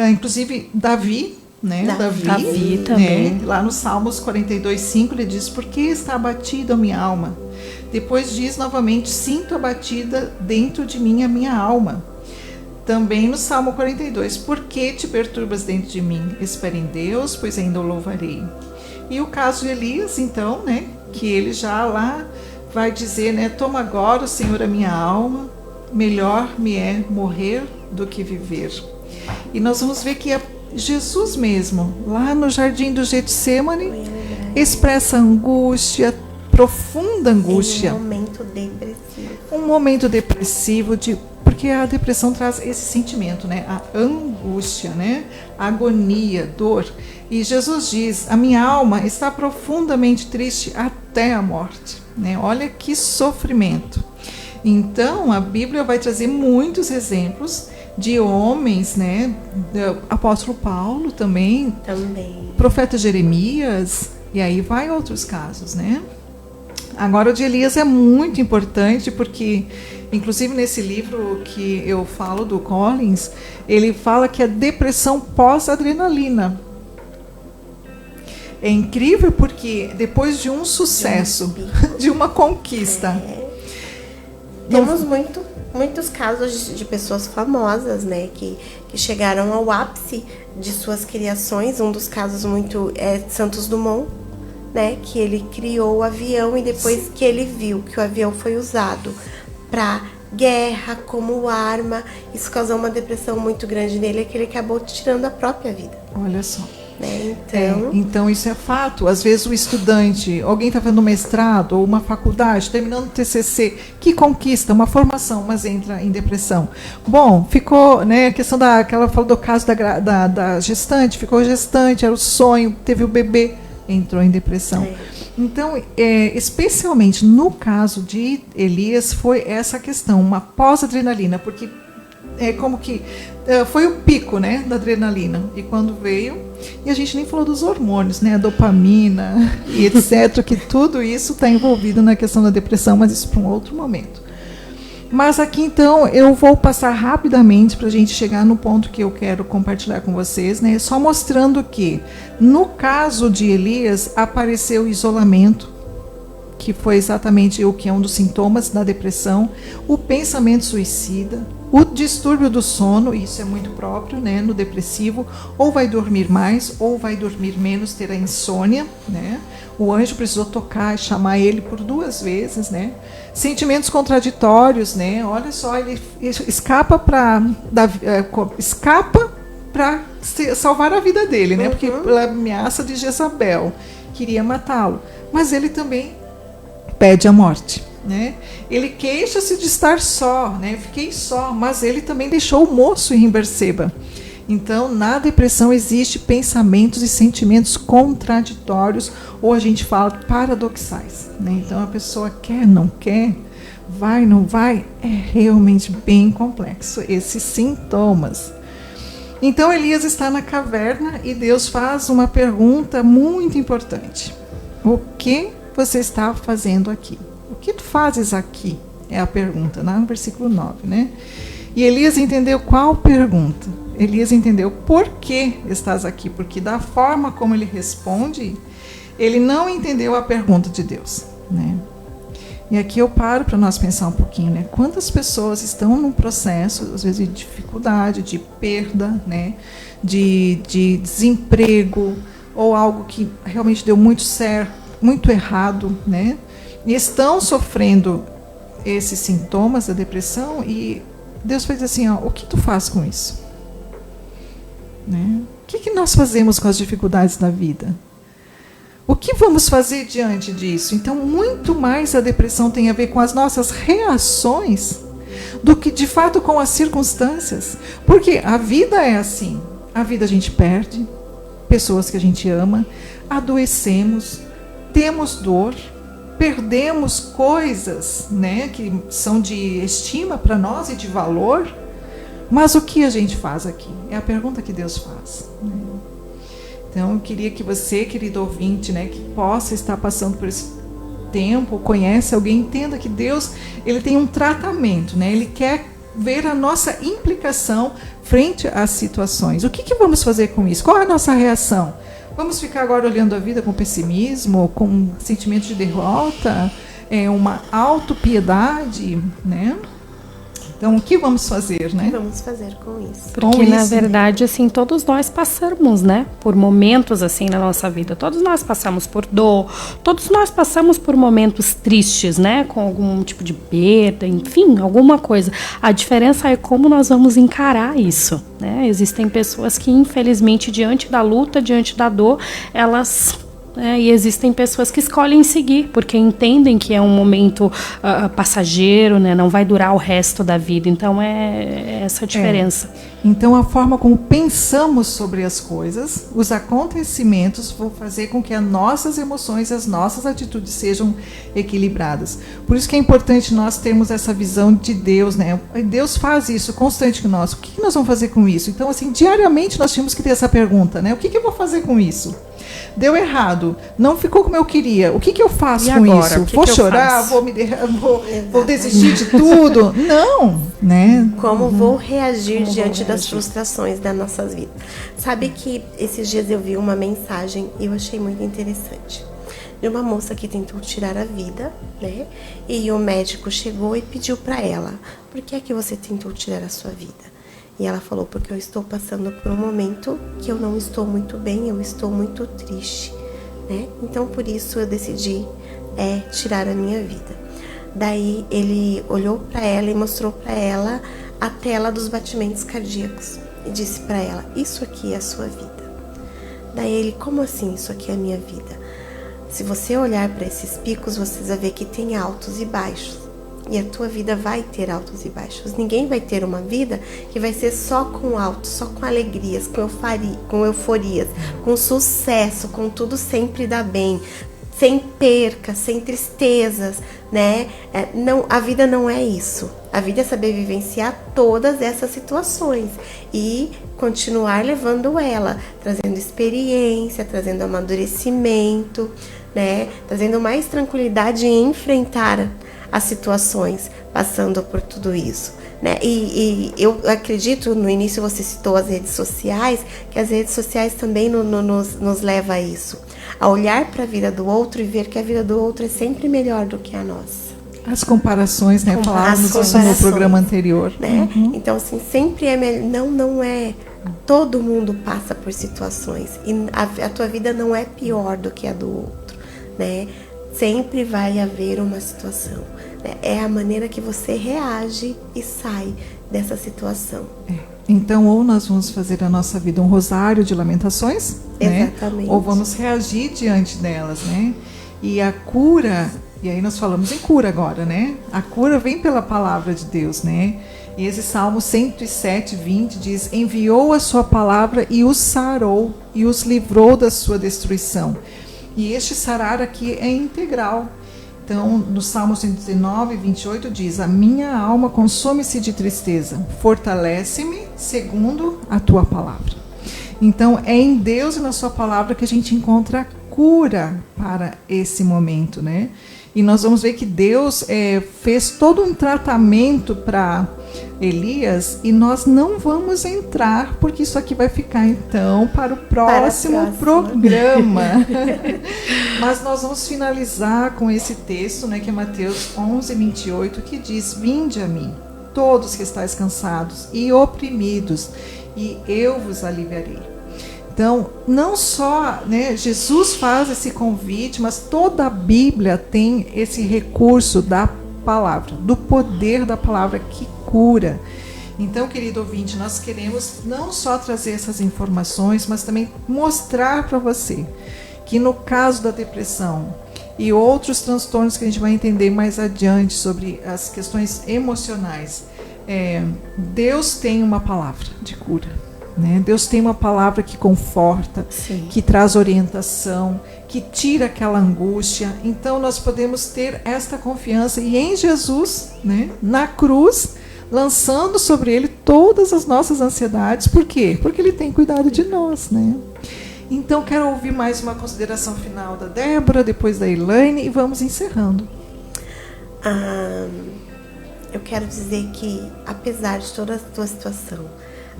inclusive Davi, né? Davi também. Né? Lá no Salmos 42:5 ele diz: por que está abatida a minha alma? Depois diz novamente: sinto abatida dentro de mim a minha alma. Também no Salmo 42: por que te perturbas dentro de mim? Espere em Deus, pois ainda o louvarei. E o caso de Elias, então, né? Que ele já lá vai dizer, né? Toma agora, Senhor, a minha alma, melhor me é morrer do que viver. E nós vamos ver que é Jesus mesmo, lá no jardim do Getsemane, expressa angústia, profunda angústia. Um momento depressivo, porque a depressão traz esse sentimento, né? A angústia, né? A agonia, dor. E Jesus diz: a minha alma está profundamente triste até a morte, né? Olha que sofrimento. Então, a Bíblia vai trazer muitos exemplos de homens, né? Apóstolo Paulo também. Profeta Jeremias, e aí vai outros casos, né? Agora, o de Elias é muito importante porque, inclusive nesse livro que eu falo do Collins, ele fala que é depressão pós-adrenalina. É incrível porque depois de um sucesso, de uma conquista... Temos muitos casos de pessoas famosas, né, que chegaram ao ápice de suas criações. Um dos casos muito é Santos Dumont, né, que ele criou o avião e depois que ele viu que o avião foi usado para guerra como arma, isso causou uma depressão muito grande nele, que ele acabou tirando a própria vida. Olha só. Né? Então isso é fato. Às vezes o estudante, alguém está fazendo mestrado ou uma faculdade, terminando o TCC, que conquista uma formação, mas entra em depressão. Bom, ficou, né, a questão que ela falou do caso da gestante, ficou gestante, era o sonho, teve o bebê, entrou em depressão. Então, especialmente no caso de Elias, foi essa questão, uma pós-adrenalina, porque é como que foi o pico, né, da adrenalina. E quando veio, e a gente nem falou dos hormônios, né, a dopamina e etc, que tudo isso está envolvido na questão da depressão, mas isso para um outro momento. Mas aqui, então, eu vou passar rapidamente para a gente chegar no ponto que eu quero compartilhar com vocês, né, só mostrando que, no caso de Elias, apareceu isolamento, que foi exatamente o que é um dos sintomas da depressão, o pensamento suicida, o distúrbio do sono, isso é muito próprio, né, no depressivo, ou vai dormir mais, ou vai dormir menos, ter a insônia, né? O anjo precisou tocar e chamar ele por 2 vezes, né? Sentimentos contraditórios, né? Olha só, ele escapa para salvar a vida dele, né? Porque pela ameaça de Jezabel queria matá-lo, mas ele também pede a morte, né? Ele queixa-se de estar só, né? Fiquei só, mas ele também deixou o moço em Berseba. Então, na depressão existe pensamentos e sentimentos contraditórios, ou a gente fala paradoxais, né? Então, a pessoa quer, não quer, vai, não vai, é realmente bem complexo esses sintomas. Então, Elias está na caverna e Deus faz uma pergunta muito importante. O que você está fazendo aqui? O que tu fazes aqui? É a pergunta, no versículo 9, né? E Elias entendeu qual pergunta? Elias entendeu por que estás aqui, porque da forma como ele responde, ele não entendeu a pergunta de Deus, né? E aqui eu paro para nós pensar um pouquinho, né? Quantas pessoas estão num processo, às vezes de dificuldade, de perda, né? De desemprego, ou algo que realmente deu muito certo, muito errado, né? E estão sofrendo esses sintomas da depressão, e Deus fez assim, ó, o que tu faz com isso? Né? O que nós fazemos com as dificuldades da vida? O que vamos fazer diante disso? Então, muito mais a depressão tem a ver com as nossas reações do que, de fato, com as circunstâncias. Porque a vida é assim. A vida a gente perde, pessoas que a gente ama, adoecemos, temos dor, perdemos coisas, né, que são de estima para nós e de valor. Mas o que a gente faz aqui? É a pergunta que Deus faz, né? Então, eu queria que você, querido ouvinte, né, que possa estar passando por esse tempo, conhece alguém, entenda que Deus, ele tem um tratamento, né? Ele quer ver a nossa implicação frente às situações. O que vamos fazer com isso? Qual é a nossa reação? Vamos ficar agora olhando a vida com pessimismo, com sentimento de derrota, uma autopiedade, né? Então, o que vamos fazer, né? O que vamos fazer com isso? Porque, na verdade, assim, todos nós passamos, né, por momentos, assim, na nossa vida. Todos nós passamos por dor, todos nós passamos por momentos tristes, né, com algum tipo de perda, enfim, alguma coisa. A diferença é como nós vamos encarar isso, né? Existem pessoas que, infelizmente, diante da luta, diante da dor, elas... e existem pessoas que escolhem seguir, porque entendem que é um momento passageiro, né? Não vai durar o resto da vida. Então, é essa a diferença. Então, a forma como pensamos sobre as coisas, os acontecimentos, vão fazer com que as nossas emoções, as nossas atitudes sejam equilibradas. Por isso que é importante nós termos essa visão de Deus, né? Deus faz isso constante com nós. O que nós vamos fazer com isso? Então, assim, diariamente nós tínhamos que ter essa pergunta, né? O que eu vou fazer com isso? Deu errado, não ficou como eu queria. O que eu faço com isso? Vou chorar? Vou desistir de tudo? Não, né? Como vou reagir diante das frustrações das nossas vidas? Sabe que esses dias eu vi uma mensagem e eu achei muito interessante. De uma moça que tentou tirar a vida, né? E o médico chegou e pediu para ela: por que é que você tentou tirar a sua vida? E ela falou: porque eu estou passando por um momento que eu não estou muito bem, eu estou muito triste, né? Então, por isso eu decidi tirar a minha vida. Daí ele olhou para ela e mostrou para ela a tela dos batimentos cardíacos e disse para ela: isso aqui é a sua vida. Daí ele: como assim isso aqui é a minha vida? Se você olhar para esses picos, você vai ver que tem altos e baixos. E a tua vida vai ter altos e baixos. Ninguém vai ter uma vida que vai ser só com altos, só com alegrias, com euforias, com sucesso, com tudo sempre dar bem, sem percas, sem tristezas, né? Não, a vida não é isso. A vida é saber vivenciar todas essas situações e continuar levando ela, trazendo experiência, trazendo amadurecimento, né? Trazendo mais tranquilidade em enfrentar as situações, passando por tudo isso, né? E eu acredito, no início você citou as redes sociais, que as redes sociais também nos leva a isso, a olhar para a vida do outro e ver que a vida do outro é sempre melhor do que a nossa. As comparações, né? Falávamos isso no programa anterior. Né? Uhum. Então, assim, sempre é melhor. Não é. Todo mundo passa por situações e a tua vida não é pior do que a do outro, né? Sempre vai haver uma situação. Né? É a maneira que você reage e sai dessa situação. Então, ou nós vamos fazer a nossa vida um rosário de lamentações, exatamente, né? Ou vamos reagir diante delas, né? E a cura, e aí nós falamos em cura agora, né? A cura vem pela palavra de Deus, né? E esse Salmo 107, 20 diz: enviou a sua palavra e os sarou e os livrou da sua destruição. E este sarar aqui é integral. Então, no Salmo 119, 28 diz: a minha alma consome-se de tristeza, fortalece-me segundo a tua palavra. Então, é em Deus e na sua palavra que a gente encontra a cura para esse momento, né? E nós vamos ver que Deus fez todo um tratamento para Elias e nós não vamos entrar, porque isso aqui vai ficar então para o próximo programa. Mas nós vamos finalizar com esse texto, né, que é Mateus 11, 28, que diz: vinde a mim, todos que estáis cansados e oprimidos, e eu vos aliviarei. Então, não só, né, Jesus faz esse convite, mas toda a Bíblia tem esse recurso da palavra, do poder da palavra que cura. Então, querido ouvinte, nós queremos não só trazer essas informações, mas também mostrar para você que no caso da depressão e outros transtornos que a gente vai entender mais adiante sobre as questões emocionais, Deus tem uma palavra de cura. Né? Deus tem uma palavra que conforta, sim, que traz orientação, que tira aquela angústia. Então nós podemos ter esta confiança e em Jesus, né, na cruz, lançando sobre ele todas as nossas ansiedades. Por quê? Porque ele tem cuidado de nós, né? Então quero ouvir mais uma consideração final da Débora, depois da Elaine, e vamos encerrando. eu quero dizer que, apesar de toda a tua situação,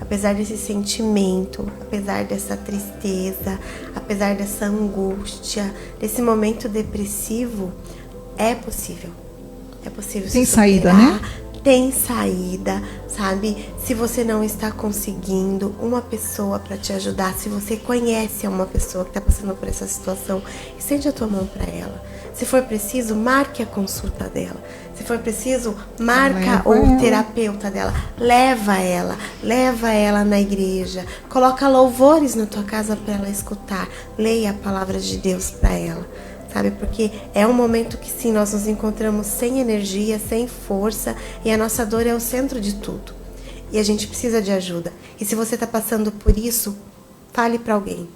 apesar desse sentimento, apesar dessa tristeza, apesar dessa angústia, desse momento depressivo, é possível. É possível. Tem saída, né? Tem saída, sabe? Se você não está conseguindo uma pessoa para te ajudar, se você conhece uma pessoa que está passando por essa situação, estende a tua mão para ela. Se for preciso, marque a consulta dela. Se for preciso, marca o terapeuta dela. Leva ela na igreja. Coloca louvores na tua casa para ela escutar. Leia a palavra de Deus para ela. Sabe, porque é um momento que sim, nós nos encontramos sem energia, sem força, e a nossa dor é o centro de tudo. E a gente precisa de ajuda. E se você está passando por isso, fale para alguém.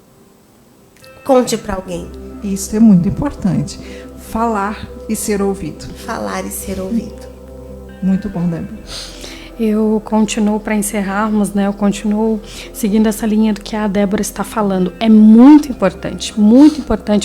Conte para alguém. Isso é muito importante. Falar e ser ouvido. Falar e ser ouvido. Muito bom, Débora. Eu continuo, para encerrarmos, né? Eu continuo seguindo essa linha do que a Débora está falando. É muito importante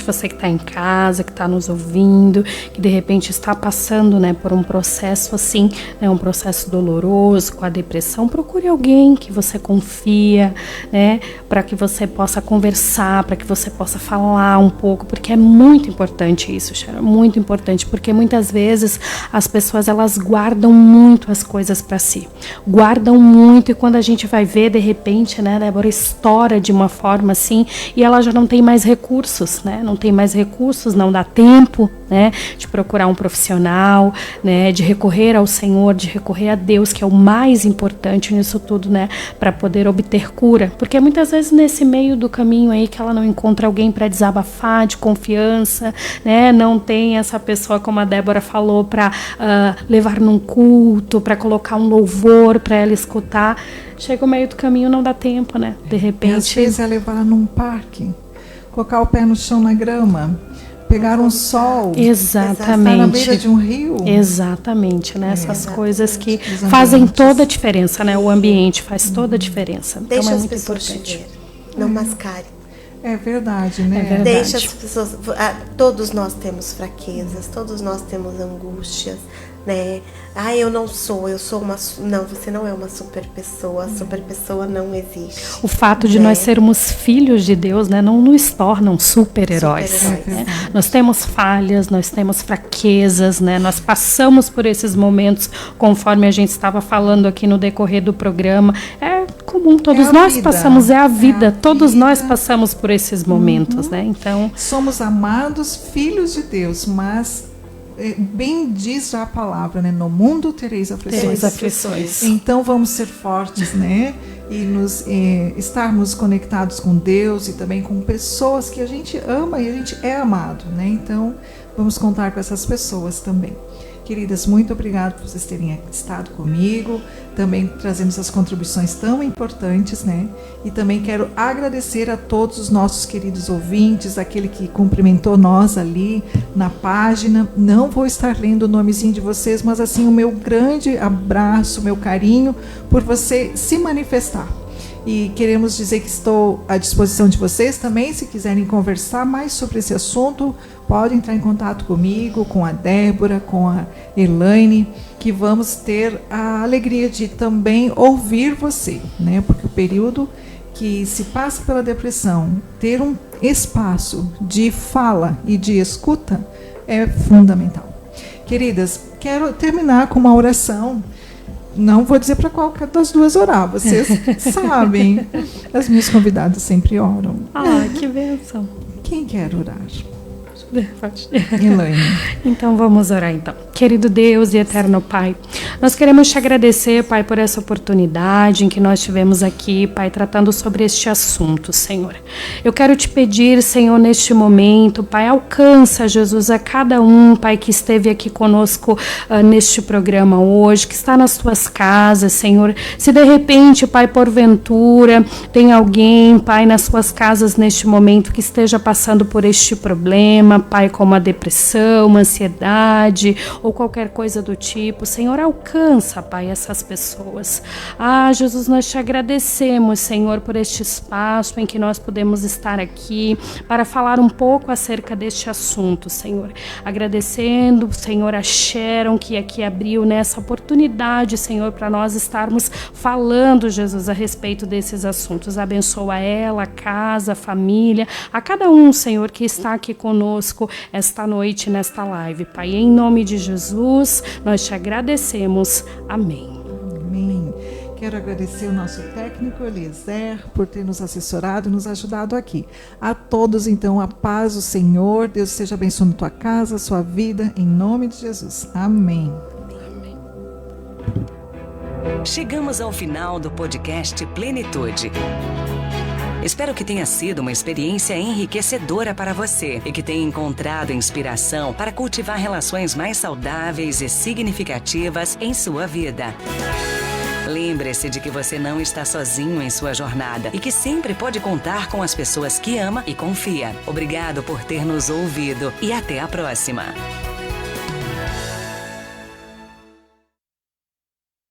você que está em casa, que está nos ouvindo, que de repente está passando, né, por um processo assim, né, um processo doloroso com a depressão. Procure alguém que você confia, né, para que você possa conversar, para que você possa falar um pouco, porque é muito importante isso, Sharon, muito importante, porque muitas vezes as pessoas elas guardam muito as coisas para si. Guardam muito, e quando a gente vai ver, de repente, né, Débora, estoura de uma forma assim, e ela já não tem mais recursos, né, não dá tempo, né, de procurar um profissional, né, de recorrer ao Senhor, de recorrer a Deus, que é o mais importante nisso tudo, né, para poder obter cura, porque muitas vezes nesse meio do caminho aí que ela não encontra alguém para desabafar, de confiança, né, não tem essa pessoa, como a Débora falou, para levar num culto, para colocar um louvor para ela escutar, chega o meio do caminho, não dá tempo, né? De repente. E às vezes é levar num parque, colocar o pé no chão na grama, pegar um sol. Exatamente. Estar na beira de um rio. Exatamente, né? Essas coisas que fazem toda a diferença, né? O ambiente faz toda a diferença. Deixa então é as muito pessoas importante. te ver, não mascare. É verdade, né? É verdade. Deixa as pessoas. Todos nós temos fraquezas, todos nós temos angústias, né? Eu não sou, eu sou uma. Não, você não é uma super pessoa, a super pessoa não existe. O fato de nós sermos filhos de Deus, né, não nos tornam super-heróis. Né? Nós temos falhas, nós temos fraquezas, né? Nós passamos por esses momentos, conforme a gente estava falando aqui no decorrer do programa. É comum, todos nós passamos, é a vida, todos nós passamos por esses momentos, né? Então, somos amados filhos de Deus, mas bem diz a palavra, né? No mundo tereis aflições. Então vamos ser fortes, né? E estarmos conectados com Deus e também com pessoas que a gente ama e a gente é amado, né? Então vamos contar com essas pessoas também. Queridas, muito obrigada por vocês terem estado comigo, também trazendo essas contribuições tão importantes, né? E também quero agradecer a todos os nossos queridos ouvintes, aquele que cumprimentou nós ali na página. Não vou estar lendo o nomezinho de vocês, mas assim, o meu grande abraço, meu carinho por você se manifestar. E queremos dizer que estou à disposição de vocês também, se quiserem conversar mais sobre esse assunto, podem entrar em contato comigo, com a Débora, com a Elaine, que vamos ter a alegria de também ouvir você, né? Porque o período que se passa pela depressão, ter um espaço de fala e de escuta é fundamental. Queridas, quero terminar com uma oração. Não vou dizer para qual das duas orar, vocês sabem. As minhas convidadas sempre oram. Que bênção. Quem quer orar? Elaine. Então vamos orar então. Querido Deus e eterno Pai, nós queremos te agradecer, Pai, por essa oportunidade em que nós tivemos aqui, Pai, tratando sobre este assunto, Senhor. Eu quero te pedir, Senhor, neste momento, Pai, alcança, Jesus, a cada um, Pai, que esteve aqui conosco neste programa hoje, que está nas tuas casas, Senhor. Se de repente, Pai, porventura, tem alguém, Pai, nas suas casas neste momento que esteja passando por este problema, Pai, como a depressão, a ansiedade ou qualquer coisa do tipo. Senhor, alcança, Pai, essas pessoas. Jesus, nós te agradecemos, Senhor, por este espaço em que nós podemos estar aqui para falar um pouco acerca deste assunto, Senhor. Agradecendo, Senhor, a Sharon que aqui abriu nessa oportunidade, Senhor, para nós estarmos falando, Jesus, a respeito desses assuntos. Abençoa ela, a casa, a família, a cada um, Senhor, que está aqui conosco esta noite, nesta live. Pai, em nome de Jesus, nós te agradecemos. Amém. Amém. Quero agradecer o nosso técnico, Eliezer, por ter nos assessorado e nos ajudado aqui. A todos, então, a paz do Senhor. Deus esteja abençoando tua casa, sua vida, em nome de Jesus. Amém. Amém. Chegamos ao final do podcast Plenitude. Espero que tenha sido uma experiência enriquecedora para você e que tenha encontrado inspiração para cultivar relações mais saudáveis e significativas em sua vida. Lembre-se de que você não está sozinho em sua jornada e que sempre pode contar com as pessoas que ama e confia. Obrigado por ter nos ouvido e até a próxima.